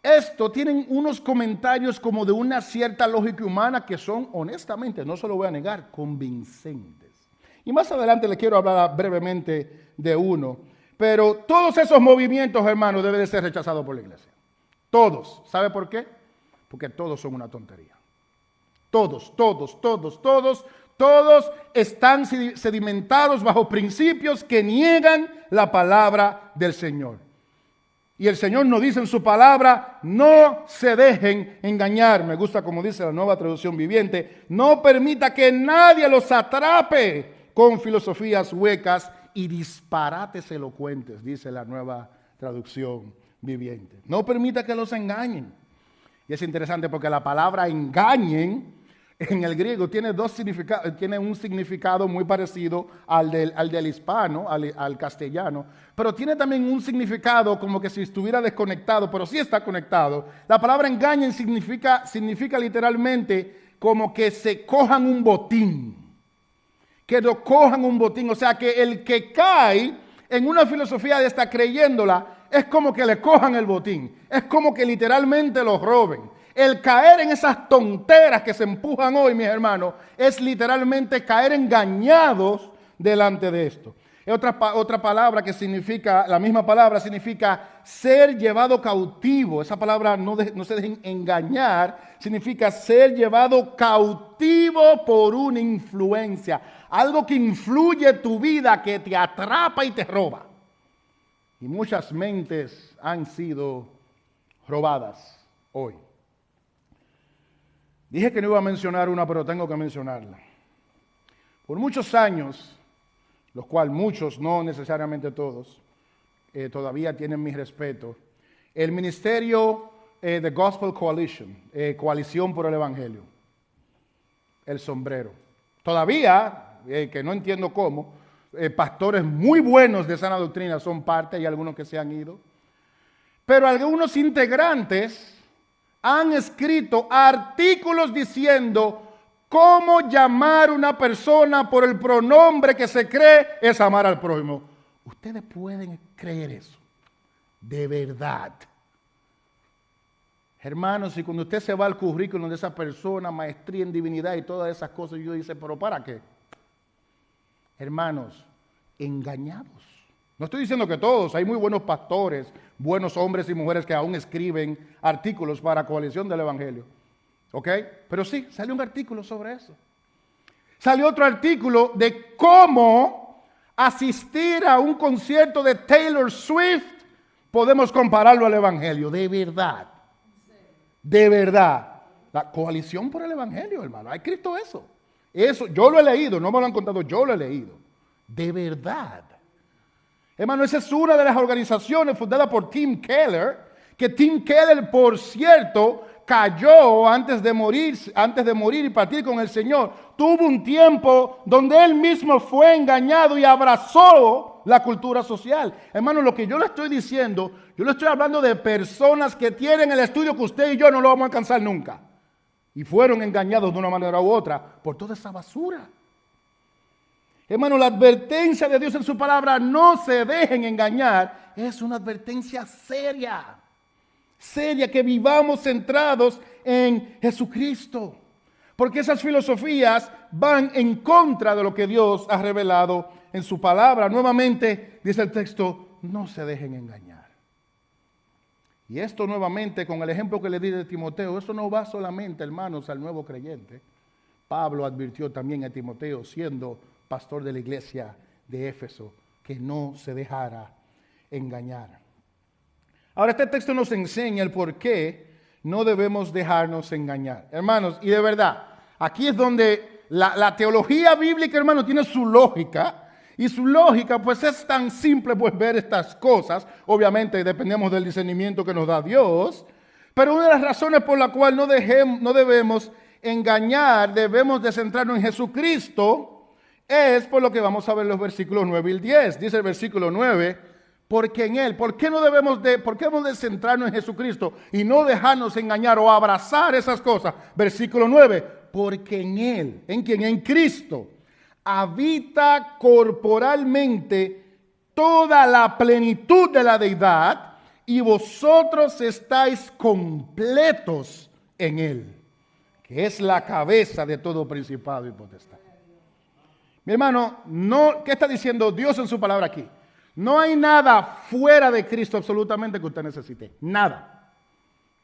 esto tienen unos comentarios como de una cierta lógica humana que son, honestamente, no se lo voy a negar, convincentes. Y más adelante les quiero hablar brevemente de uno. Pero todos esos movimientos, hermanos, deben de ser rechazados por la iglesia. Todos. ¿Sabe por qué? porque todos son una tontería. Todos están sedimentados bajo principios que niegan la palabra del Señor. Y el Señor nos dice en su palabra, no se dejen engañar. Me gusta como dice la Nueva Traducción Viviente, no permita que nadie los atrape con filosofías huecas y disparates elocuentes, dice la Nueva Traducción Viviente. No permita que los engañen. Y es interesante porque la palabra engañen en el griego tiene tiene un significado muy parecido al del hispano, al castellano, pero tiene también un significado como que si estuviera desconectado, pero sí está conectado. La palabra engañen significa literalmente como que se cojan un botín, que lo cojan un botín, o sea que el que cae en una filosofía de esta creyéndola es como que le cojan el botín, es como que literalmente lo roben. El caer en esas tonteras que se empujan hoy, mis hermanos, es literalmente caer engañados delante de esto. Otra palabra que significa, la misma palabra significa ser llevado cautivo. Esa palabra no se dejen engañar, significa ser llevado cautivo por una influencia. Algo que influye tu vida, que te atrapa y te roba. Y muchas mentes han sido robadas hoy. Dije que no iba a mencionar una, pero tengo que mencionarla. Por muchos años, los cuales muchos, no necesariamente todos, todavía tienen mi respeto, el ministerio The Gospel Coalition, Coalición por el Evangelio, el sombrero. Todavía, que no entiendo cómo, pastores muy buenos de sana doctrina son parte, hay algunos que se han ido, pero algunos integrantes han escrito artículos diciendo cómo llamar a una persona por el pronombre que se cree es amar al prójimo. Ustedes pueden creer eso, de verdad. Hermanos, y cuando usted se va al currículum de esa persona, maestría en divinidad y todas esas cosas, yo dice, ¿pero para qué? Hermanos, engañados. No estoy diciendo que todos, hay muy buenos pastores, buenos hombres y mujeres que aún escriben artículos para Coalición del Evangelio. ¿Ok? Pero sí, salió un artículo sobre eso. Salió otro artículo de cómo asistir a un concierto de Taylor Swift podemos compararlo al Evangelio. De verdad. De verdad. La Coalición por el Evangelio, hermano. ¿Ha escrito eso? Eso, yo lo he leído, no me lo han contado, yo lo he leído. De verdad. Hermano, esa es una de las organizaciones fundada por Tim Keller, que Tim Keller, por cierto, cayó antes de morir y partir con el Señor. Tuvo un tiempo donde él mismo fue engañado y abrazó la cultura social. Hermano, lo que yo le estoy diciendo, yo le estoy hablando de personas que tienen el estudio que usted y yo no lo vamos a alcanzar nunca. Y fueron engañados de una manera u otra por toda esa basura. Hermano, la advertencia de Dios en su palabra, no se dejen engañar, es una advertencia seria. Seria, que vivamos centrados en Jesucristo. Porque esas filosofías van en contra de lo que Dios ha revelado en su palabra. Nuevamente, dice el texto, no se dejen engañar. Y esto nuevamente, con el ejemplo que le di de Timoteo, eso no va solamente, hermanos, al nuevo creyente. Pablo advirtió también a Timoteo, siendo pastor de la iglesia de Éfeso, que no se dejara engañar. Ahora, este texto nos enseña el por qué no debemos dejarnos engañar. Hermanos, y de verdad, aquí es donde la teología bíblica, hermanos, tiene su lógica. Y su lógica, pues, es tan simple, pues, ver estas cosas. Obviamente, dependemos del discernimiento que nos da Dios. Pero una de las razones por la cual no debemos engañar, debemos de centrarnos en Jesucristo, es por lo que vamos a ver en los versículos 9 y 10. Dice el versículo 9, porque en Él, ¿por qué debemos de centrarnos en Jesucristo y no dejarnos engañar o abrazar esas cosas? Versículo 9, porque en Él, ¿en quién? En Cristo, habita corporalmente toda la plenitud de la deidad y vosotros estáis completos en Él, que es la cabeza de todo principado y potestad. Mi hermano, ¿qué está diciendo Dios en su palabra aquí? No hay nada fuera de Cristo absolutamente que usted necesite. Nada.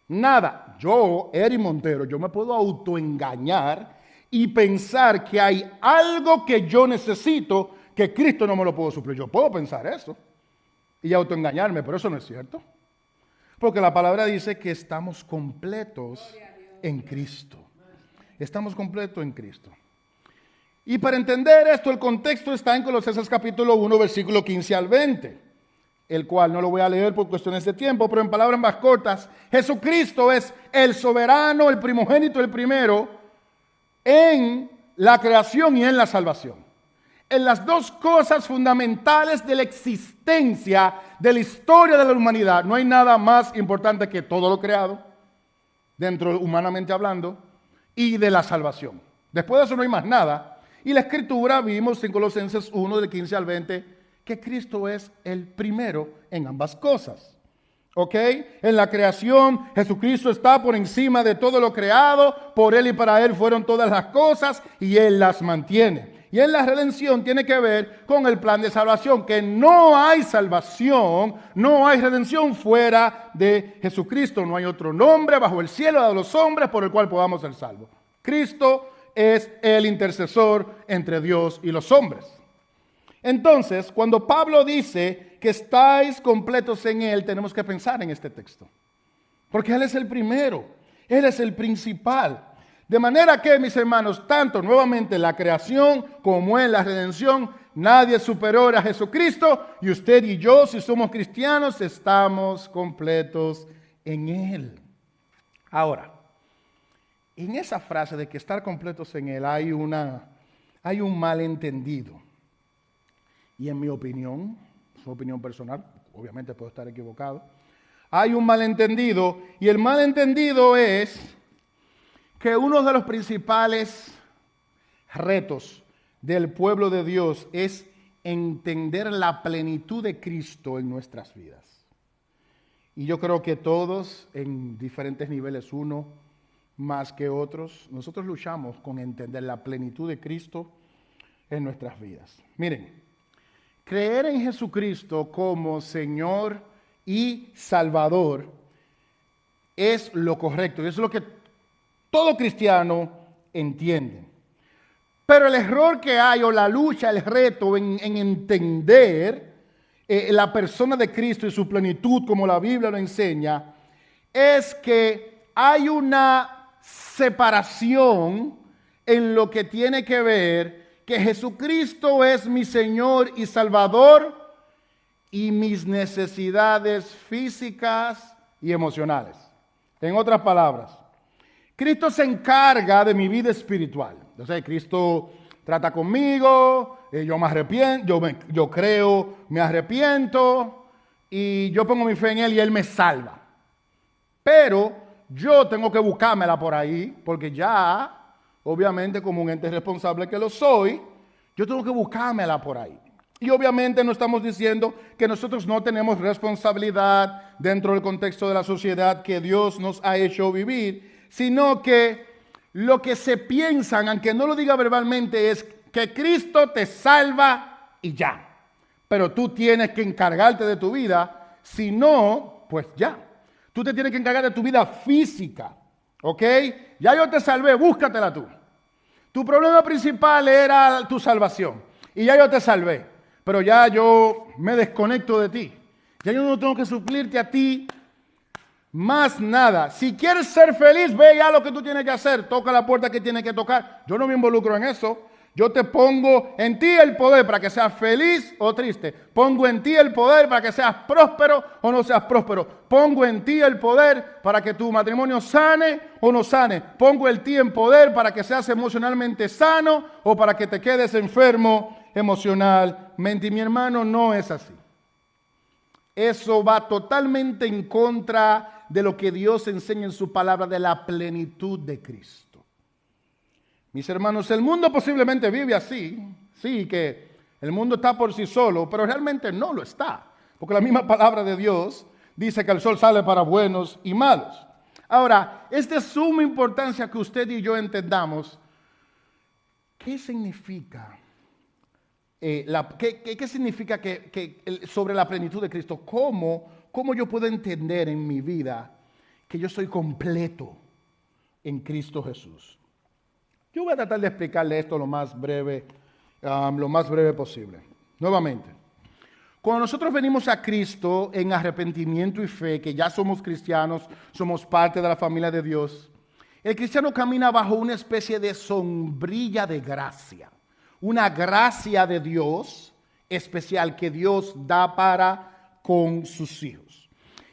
Nada. Yo, Eri Montero, yo me puedo autoengañar y pensar que hay algo que yo necesito que Cristo no me lo puedo suplir. Yo puedo pensar eso y autoengañarme, pero eso no es cierto. Porque la palabra dice que estamos completos en Cristo. Estamos completos en Cristo. Y para entender esto, el contexto está en Colosenses capítulo 1, versículo 15 al 20, el cual no lo voy a leer por cuestiones de tiempo, pero en palabras más cortas, Jesucristo es el soberano, el primogénito, el primero en la creación y en la salvación. En las dos cosas fundamentales de la existencia, de la historia de la humanidad, no hay nada más importante que todo lo creado, dentro humanamente hablando, y de la salvación. Después de eso no hay más nada. Y la Escritura vimos en Colosenses 1, del 15 al 20, que Cristo es el primero en ambas cosas. ¿Ok? En la creación, Jesucristo está por encima de todo lo creado, por Él y para Él fueron todas las cosas, y Él las mantiene. Y en la redención tiene que ver con el plan de salvación, que no hay salvación, no hay redención fuera de Jesucristo. No hay otro nombre bajo el cielo de los hombres por el cual podamos ser salvos. Cristo es el intercesor entre Dios y los hombres. Entonces, cuando Pablo dice que estáis completos en Él, tenemos que pensar en este texto. Porque Él es el primero, Él es el principal. De manera que, mis hermanos, tanto nuevamente en la creación como en la redención, nadie es superior a Jesucristo, y usted y yo, si somos cristianos, estamos completos en Él. Ahora, en esa frase de que estar completos en Él hay un malentendido. Y en mi opinión, su opinión personal, obviamente puedo estar equivocado, hay un malentendido, y el malentendido es que uno de los principales retos del pueblo de Dios es entender la plenitud de Cristo en nuestras vidas. Y yo creo que todos, en diferentes niveles, uno más que otros, nosotros luchamos con entender la plenitud de Cristo en nuestras vidas. Miren, creer en Jesucristo como Señor y Salvador es lo correcto, es lo que todo cristiano entiende. Pero el error que hay, o la lucha, el reto en entender la persona de Cristo y su plenitud como la Biblia lo enseña, es que hay una separación en lo que tiene que ver que Jesucristo es mi Señor y Salvador y mis necesidades físicas y emocionales. En otras palabras, Cristo se encarga de mi vida espiritual. Entonces, Cristo trata conmigo, yo me arrepiento, yo creo, me arrepiento, y yo pongo mi fe en Él y Él me salva. Pero yo tengo que buscármela por ahí, porque ya, obviamente, como un ente responsable que lo soy, yo tengo que buscármela por ahí. Y obviamente no estamos diciendo que nosotros no tenemos responsabilidad dentro del contexto de la sociedad que Dios nos ha hecho vivir, sino que lo que se piensan, aunque no lo diga verbalmente, es que Cristo te salva y ya. Pero tú tienes que encargarte de tu vida, si no, pues ya. Tú te tienes que encargar de tu vida física, ¿ok? Ya yo te salvé, búscatela tú. Tu problema principal era tu salvación, y ya yo te salvé, pero ya yo me desconecto de ti. Ya yo no tengo que suplirte a ti más nada. Si quieres ser feliz, ve ya lo que tú tienes que hacer. Toca la puerta que tienes que tocar. Yo no me involucro en eso. Yo te pongo en ti el poder para que seas feliz o triste. Pongo en ti el poder para que seas próspero o no seas próspero. Pongo en ti el poder para que tu matrimonio sane o no sane. Pongo en ti el poder para que seas emocionalmente sano o para que te quedes enfermo emocionalmente. Y mi hermano, no es así. Eso va totalmente en contra de lo que Dios enseña en su palabra de la plenitud de Cristo. Mis hermanos, el mundo posiblemente vive así, sí, que el mundo está por sí solo, pero realmente no lo está, porque la misma palabra de Dios dice que el sol sale para buenos y malos. Ahora, es de suma importancia que usted y yo entendamos qué significa ¿qué significa sobre la plenitud de Cristo? ¿Cómo yo puedo entender en mi vida que yo soy completo en Cristo Jesús. Yo voy a tratar de explicarle esto lo más breve posible. Nuevamente, cuando nosotros venimos a Cristo en arrepentimiento y fe, que ya somos cristianos, somos parte de la familia de Dios, el cristiano camina bajo una especie de sombrilla de gracia, una gracia de Dios especial que Dios da para con sus hijos.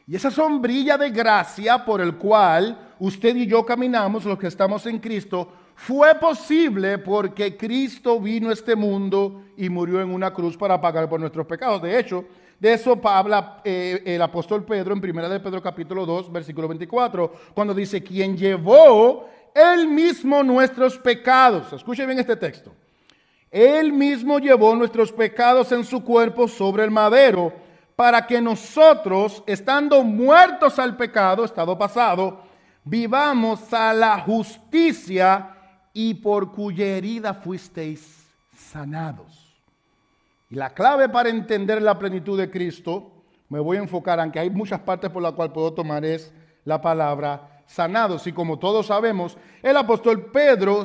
Y esa sombrilla de gracia por el cual usted y yo caminamos, los que estamos en Cristo, fue posible porque Cristo vino a este mundo y murió en una cruz para pagar por nuestros pecados. De hecho, de eso habla el apóstol Pedro en 1 de Pedro capítulo 2, versículo 24, cuando dice, quien llevó él mismo nuestros pecados. Escuche bien este texto. Él mismo llevó nuestros pecados en su cuerpo sobre el madero, para que nosotros, estando muertos al pecado, estado pasado, vivamos a la justicia, y por cuya herida fuisteis sanados. Y la clave para entender la plenitud de Cristo, me voy a enfocar, aunque hay muchas partes por las cuales puedo tomar, es la palabra sanados. Y como todos sabemos, el apóstol Pedro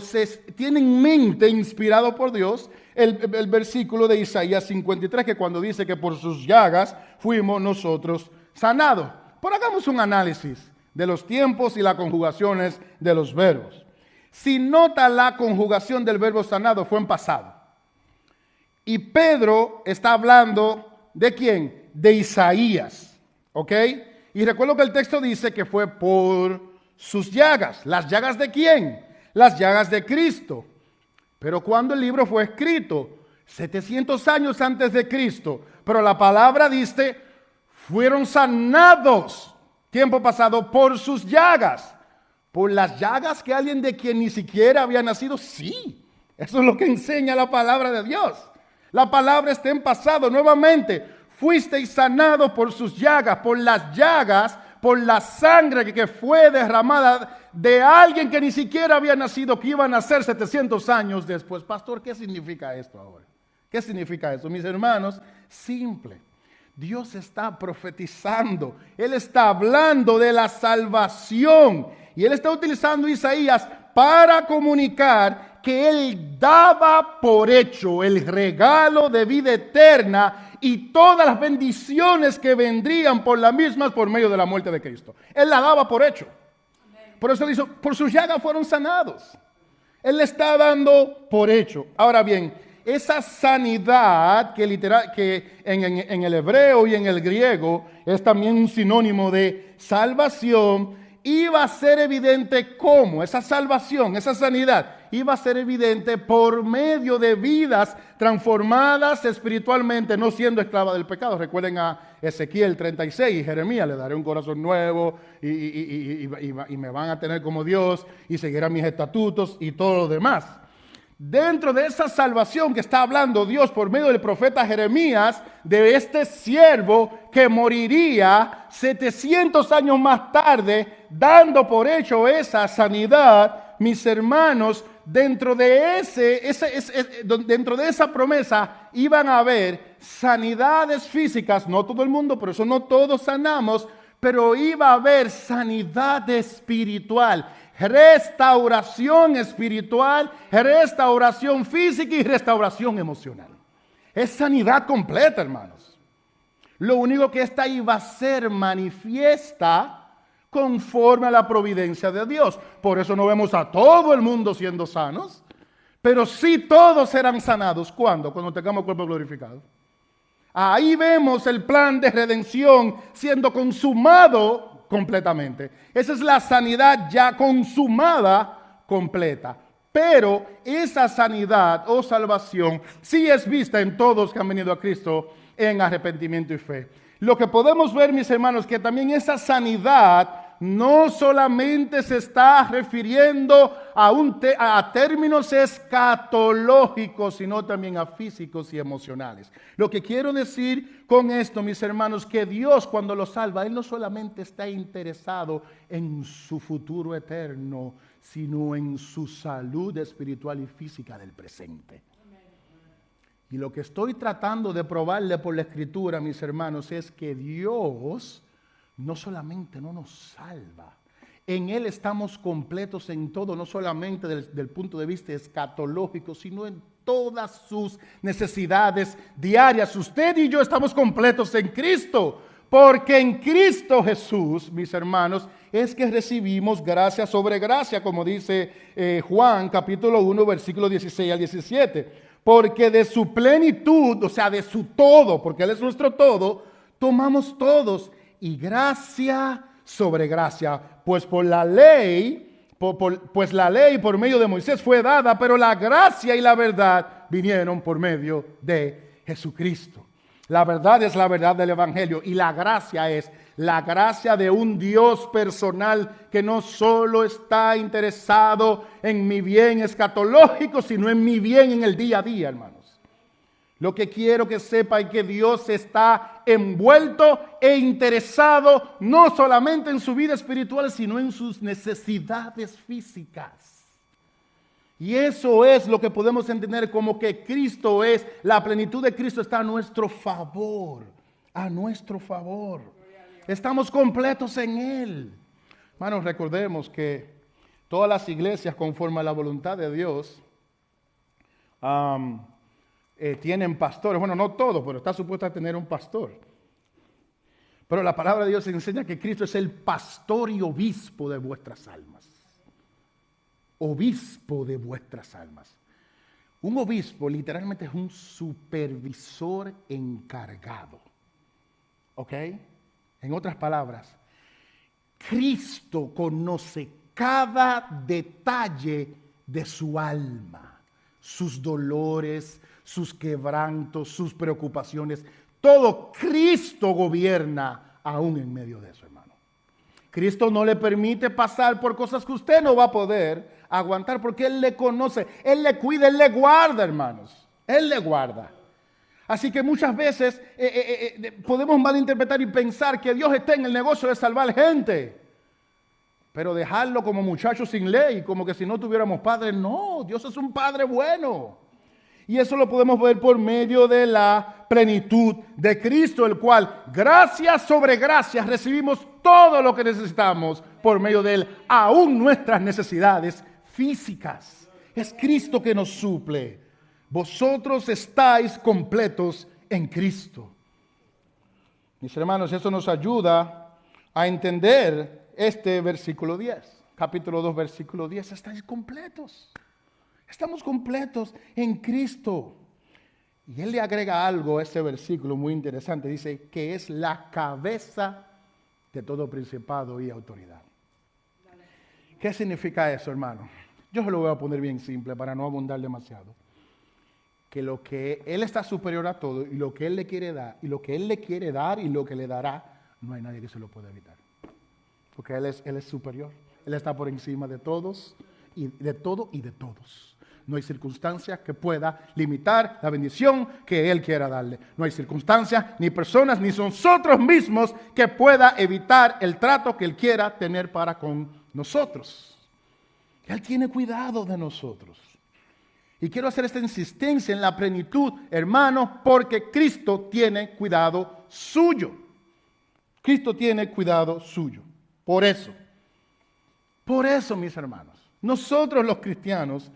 tiene en mente, inspirado por Dios, el versículo de Isaías 53, que cuando dice que por sus llagas fuimos nosotros sanados. Pero hagamos un análisis de los tiempos y las conjugaciones de los verbos. Si nota, la conjugación del verbo sanado fue en pasado. Y Pedro está hablando ¿de quién? De Isaías. ¿Ok? Y recuerdo que el texto dice que fue por sus llagas. ¿Las llagas de quién? Las llagas de Cristo. Pero cuando el libro fue escrito, 700 años antes de Cristo. Pero la palabra dice, fueron sanados, tiempo pasado, por sus llagas. ¿Por las llagas que alguien de quien ni siquiera había nacido? Sí, eso es lo que enseña la palabra de Dios. La palabra está en pasado. Nuevamente, fuisteis sanados por sus llagas, por las llagas, por la sangre que fue derramada de alguien que ni siquiera había nacido, que iba a nacer 700 años después. Pastor, ¿qué significa esto ahora? ¿Qué significa esto? Mis hermanos, simple. Dios está profetizando. Él está hablando de la salvación. Y Él está utilizando Isaías para comunicar que Él daba por hecho el regalo de vida eterna y todas las bendiciones que vendrían por las mismas por medio de la muerte de Cristo. Él la daba por hecho. Por eso dice, por sus llagas fueron sanados. Él le está dando por hecho. Ahora bien, esa sanidad que en el hebreo y en el griego es también un sinónimo de salvación, iba a ser evidente cómo esa salvación, esa sanidad, iba a ser evidente por medio de vidas transformadas espiritualmente, no siendo esclavas del pecado. Recuerden a Ezequiel 36 y Jeremías, le daré un corazón nuevo y me van a tener como Dios y seguirán mis estatutos y todo lo demás. Dentro de esa salvación que está hablando Dios por medio del profeta Jeremías, de este siervo que moriría 700 años más tarde, dando por hecho esa sanidad, mis hermanos, dentro de esa promesa iban a haber sanidades físicas, no todo el mundo, por eso no todos sanamos, pero iba a haber sanidad espiritual. Restauración espiritual, restauración física y restauración emocional. Es sanidad completa, hermanos. Lo único que esta iba a ser manifiesta conforme a la providencia de Dios. Por eso no vemos a todo el mundo siendo sanos, pero sí todos serán sanados. ¿Cuándo? Cuando tengamos cuerpo glorificado. Ahí vemos el plan de redención siendo consumado completamente. Esa es la sanidad ya consumada completa. Pero esa sanidad o salvación sí es vista en todos que han venido a Cristo en arrepentimiento y fe. Lo que podemos ver, mis hermanos, que también esa sanidad no solamente se está refiriendo a términos escatológicos, sino también a físicos y emocionales. Lo que quiero decir con esto, mis hermanos, que Dios cuando los salva, Él no solamente está interesado en su futuro eterno, sino en su salud espiritual y física del presente. Y lo que estoy tratando de probarle por la Escritura, mis hermanos, es que Dios no solamente no nos salva, En Él estamos completos en todo, no solamente del punto de vista escatológico, sino en todas sus necesidades diarias. Usted y yo estamos completos en Cristo, porque en Cristo Jesús, mis hermanos, es que recibimos gracia sobre gracia, como dice Juan capítulo 1, versículo 16 al 17. Porque de su plenitud, o sea, de su todo, porque Él es nuestro todo, tomamos todos, y gracia sobre gracia, pues por la ley, pues la ley por medio de Moisés fue dada, pero la gracia y la verdad vinieron por medio de Jesucristo. La verdad es la verdad del Evangelio, y la gracia es la gracia de un Dios personal que no solo está interesado en mi bien escatológico, sino en mi bien en el día a día, hermanos. Lo que quiero que sepa es que Dios está envuelto e interesado no solamente en su vida espiritual, sino en sus necesidades físicas. Y eso es lo que podemos entender como que Cristo es, la plenitud de Cristo está a nuestro favor, a nuestro favor. Estamos completos en Él. Hermanos, recordemos que todas las iglesias, conforme a la voluntad de Dios, tienen pastores. Bueno, no todos, pero está supuesto a tener un pastor. Pero la palabra de Dios enseña que Cristo es el pastor y obispo de vuestras almas. Obispo de vuestras almas. Un obispo literalmente es un supervisor encargado. ¿Ok? En otras palabras, Cristo conoce cada detalle de su alma, sus dolores, sus quebrantos, sus preocupaciones. Todo Cristo gobierna aún en medio de eso, hermano. Cristo no le permite pasar por cosas que usted no va a poder aguantar porque Él le conoce, Él le cuida, Él le guarda, hermanos. Él le guarda. Así que muchas veces podemos malinterpretar y pensar que Dios está en el negocio de salvar gente. Pero dejarlo como muchachos sin ley, como que si no tuviéramos padre. No, Dios es un Padre bueno. Y eso lo podemos ver por medio de la plenitud de Cristo, el cual, gracia sobre gracia, recibimos todo lo que necesitamos por medio de Él, aún nuestras necesidades físicas. Es Cristo que nos suple. Vosotros estáis completos en Cristo. Mis hermanos, eso nos ayuda a entender este versículo 10. Capítulo 2, versículo 10. Estáis completos. Estamos completos en Cristo. Y Él le agrega algo a ese versículo muy interesante. Dice que es la cabeza de todo principado y autoridad. ¿Qué significa eso, hermano? Yo se lo voy a poner bien simple para no abundar demasiado. Que lo que Él está superior a todo y lo que Él le quiere dar y lo que Él le quiere dar y lo que le dará, no hay nadie que se lo pueda evitar. Porque Él es superior. Él está por encima de todos y de todo y de todos. No hay circunstancia que pueda limitar la bendición que Él quiera darle. No hay circunstancia, ni personas, ni nosotros mismos que pueda evitar el trato que Él quiera tener para con nosotros. Él tiene cuidado de nosotros. Y quiero hacer esta insistencia en la plenitud, hermano, porque Cristo tiene cuidado suyo. Cristo tiene cuidado suyo. Por eso, mis hermanos, nosotros los cristianos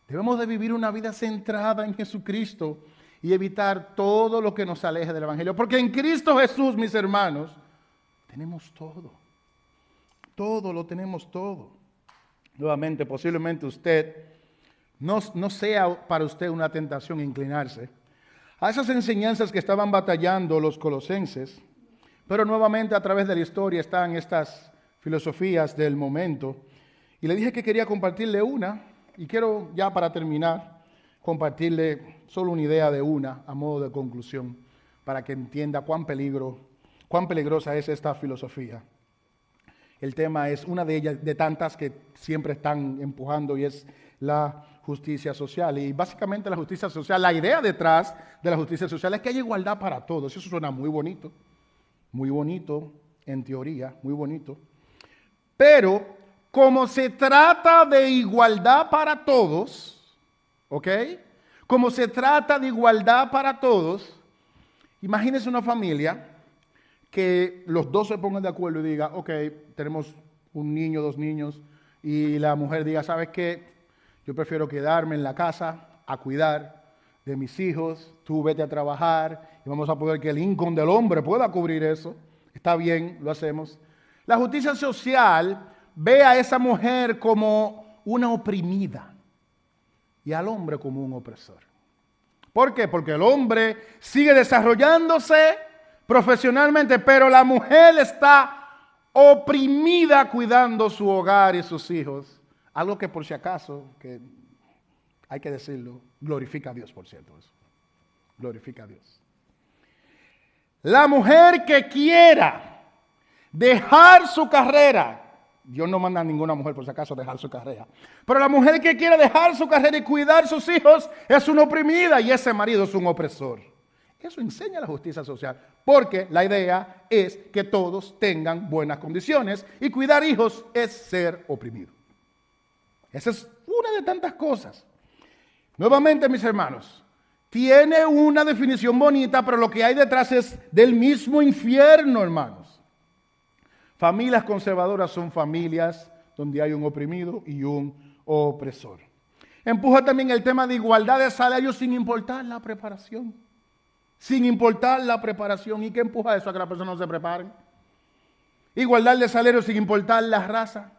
debemos de vivir una vida centrada en Jesucristo y evitar todo lo que nos aleje del Evangelio. Porque en Cristo Jesús, mis hermanos, tenemos todo. Todo lo tenemos todo. Nuevamente, posiblemente usted no sea para usted una tentación inclinarse a esas enseñanzas que estaban batallando los colosenses, pero nuevamente a través de la historia están estas filosofías del momento. Y le dije que quería compartirle una, y quiero ya para terminar compartirle solo una idea de una a modo de conclusión para que entienda cuán peligrosa es esta filosofía. El tema es una de ellas, de tantas que siempre están empujando, y es la justicia social. Y básicamente la justicia social, la idea detrás de la justicia social es que haya igualdad para todos. Eso suena muy bonito en teoría, muy bonito. Pero como se trata de igualdad para todos, ¿ok? Como se trata de igualdad para todos, imagínense una familia que los dos se pongan de acuerdo y digan, ok, tenemos un niño, 2 niños, y la mujer diga, ¿sabes qué? Yo prefiero quedarme en la casa a cuidar de mis hijos, tú vete a trabajar y vamos a poder que el income del hombre pueda cubrir eso. Está bien, lo hacemos. La justicia social ve a esa mujer como una oprimida y al hombre como un opresor. ¿Por qué? Porque el hombre sigue desarrollándose profesionalmente, pero la mujer está oprimida cuidando su hogar y sus hijos. Algo que por si acaso, que hay que decirlo, glorifica a Dios, por cierto. Eso. Glorifica a Dios. La mujer que quiera dejar su carrera, Dios no manda a ninguna mujer por si acaso a dejar su carrera, pero la mujer que quiera dejar su carrera y cuidar sus hijos es una oprimida y ese marido es un opresor. Eso enseña la justicia social, porque la idea es que todos tengan buenas condiciones y cuidar hijos es ser oprimido. Esa es una de tantas cosas. Nuevamente, mis hermanos, tiene una definición bonita, pero lo que hay detrás es del mismo infierno, hermanos. Familias conservadoras son familias donde hay un oprimido y un opresor. Empuja también el tema de igualdad de salario sin importar la preparación. Sin importar la preparación. ¿Y qué empuja eso a que las personas no se preparen? Igualdad de salario sin importar la raza.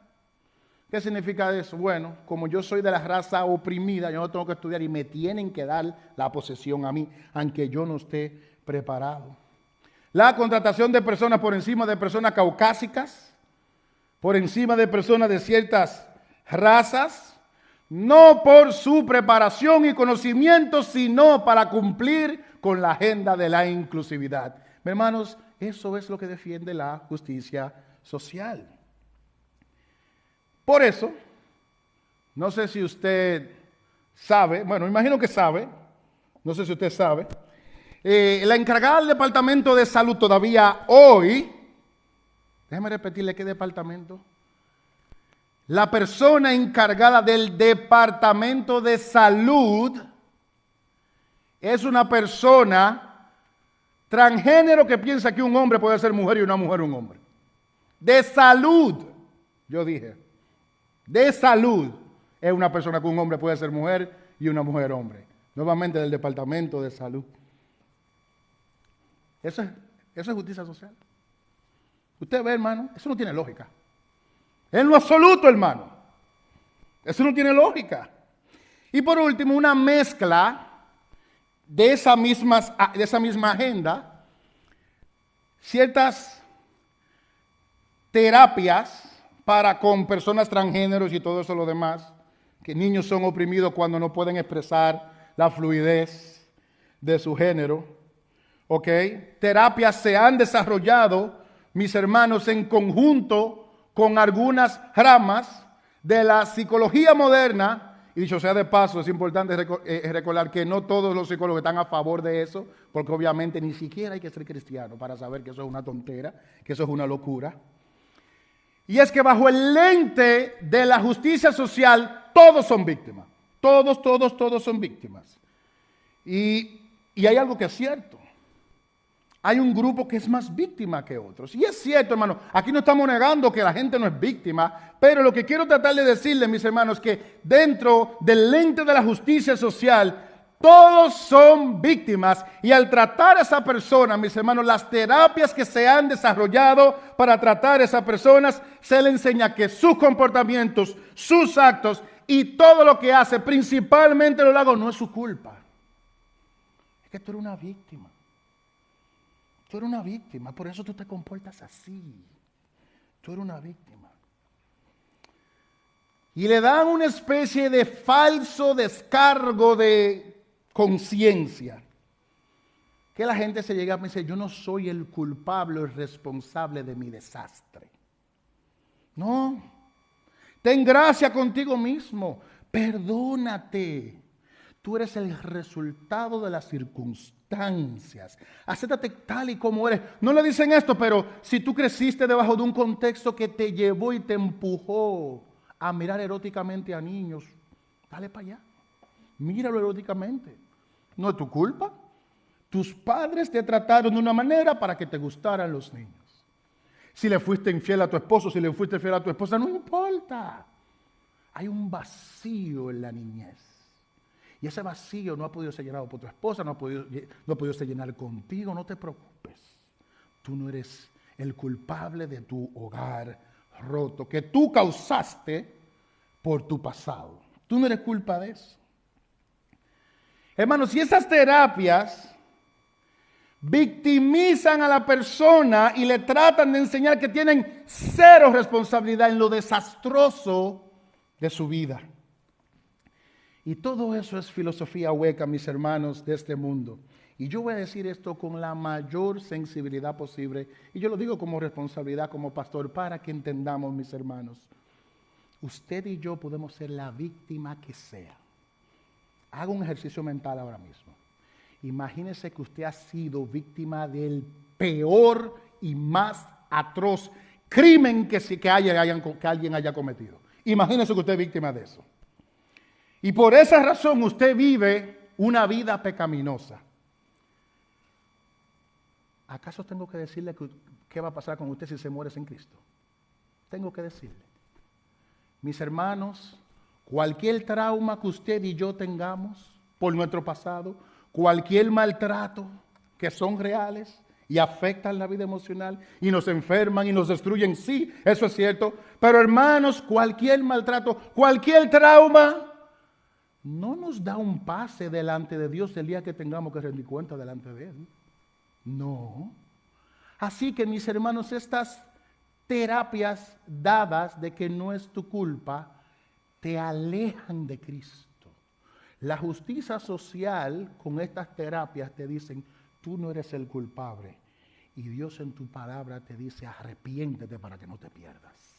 ¿Qué significa eso? Bueno, como yo soy de la raza oprimida, yo no tengo que estudiar y me tienen que dar la posesión a mí, aunque yo no esté preparado. La contratación de personas por encima de personas caucásicas, por encima de personas de ciertas razas, no por su preparación y conocimiento, sino para cumplir con la agenda de la inclusividad. Hermanos, eso es lo que defiende la justicia social. Por eso, no sé si usted sabe, bueno, imagino que sabe, no sé si usted sabe, la encargada del Departamento de Salud todavía hoy, déjeme repetirle qué departamento, la persona encargada del Departamento de Salud es una persona transgénero que piensa que un hombre puede ser mujer y una mujer un hombre. De salud, yo dije. De salud es una persona que un hombre puede ser mujer y una mujer hombre. Nuevamente del Departamento de Salud. Eso es justicia social. Usted ve, hermano, eso no tiene lógica. En lo absoluto, hermano. Eso no tiene lógica. Y por último, una mezcla de esa misma agenda, ciertas terapias con personas transgéneros y todo eso lo demás, que niños son oprimidos cuando no pueden expresar la fluidez de su género, ¿ok? Terapias se han desarrollado, mis hermanos, en conjunto con algunas ramas de la psicología moderna, y dicho sea de paso, es importante recordar que no todos los psicólogos están a favor de eso, porque obviamente ni siquiera hay que ser cristiano para saber que eso es una tontera, que eso es una locura. Y es que bajo el lente de la justicia social, todos son víctimas. Todos son víctimas. Y hay algo que es cierto. Hay un grupo que es más víctima que otros. Y es cierto, hermano, aquí no estamos negando que la gente no es víctima, pero lo que quiero tratar de decirles, mis hermanos, es que dentro del lente de la justicia social, todos son víctimas y al tratar a esa persona, mis hermanos, las terapias que se han desarrollado para tratar a esas personas, se le enseña que sus comportamientos, sus actos y todo lo que hace, principalmente lo hago, no es su culpa. Es que tú eres una víctima. Tú eres una víctima, por eso tú te comportas así. Tú eres una víctima. Y le dan una especie de falso descargo de conciencia. Que la gente se llega a pensar, yo no soy el culpable o el responsable de mi desastre. No. Ten gracia contigo mismo. Perdónate. Tú eres el resultado de las circunstancias. Acéptate tal y como eres. No le dicen esto, pero si tú creciste debajo de un contexto que te llevó y te empujó a mirar eróticamente a niños, dale para allá. Míralo eróticamente. No es tu culpa. Tus padres te trataron de una manera para que te gustaran los niños. Si le fuiste infiel a tu esposo, si le fuiste infiel a tu esposa, no importa. Hay un vacío en la niñez. Y ese vacío no ha podido ser llenado por tu esposa, no ha podido ser llenado contigo. No te preocupes. Tú no eres el culpable de tu hogar roto, que tú causaste por tu pasado. Tú no eres culpa de eso. Hermanos, si esas terapias victimizan a la persona y le tratan de enseñar que tienen cero responsabilidad en lo desastroso de su vida. Y todo eso es filosofía hueca, mis hermanos, de este mundo. Y yo voy a decir esto con la mayor sensibilidad posible. Y yo lo digo como responsabilidad, como pastor, para que entendamos, mis hermanos. Usted y yo podemos ser la víctima que sea. Haga un ejercicio mental ahora mismo. Imagínese que usted ha sido víctima del peor y más atroz crimen que alguien haya cometido. Imagínese que usted es víctima de eso. Y por esa razón usted vive una vida pecaminosa. ¿Acaso tengo que decirle qué va a pasar con usted si se muere sin Cristo? Tengo que decirle. Mis hermanos, cualquier trauma que usted y yo tengamos por nuestro pasado, cualquier maltrato que son reales y afectan la vida emocional y nos enferman y nos destruyen, sí, eso es cierto. Pero hermanos, cualquier maltrato, cualquier trauma, no nos da un pase delante de Dios el día que tengamos que rendir cuenta delante de Él. No. Así que, mis hermanos, estas terapias dadas de que no es tu culpa, te alejan de Cristo. La justicia social con estas terapias te dicen, tú no eres el culpable. Y Dios en tu palabra te dice, arrepiéntete para que no te pierdas.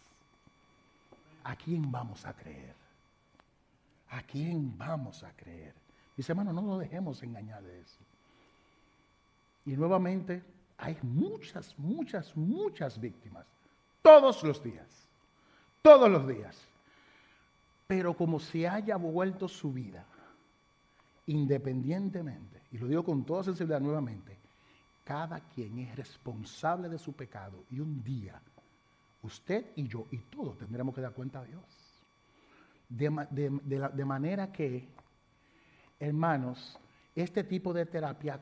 ¿A quién vamos a creer? ¿A quién vamos a creer? Mis hermanos, no nos dejemos engañar de eso. Y nuevamente, hay muchas víctimas. Todos los días. Todos los días. Pero como se haya vuelto su vida, independientemente, y lo digo con toda sensibilidad nuevamente, cada quien es responsable de su pecado y un día usted y yo y todos tendremos que dar cuenta a Dios. De manera que, hermanos, este tipo de terapia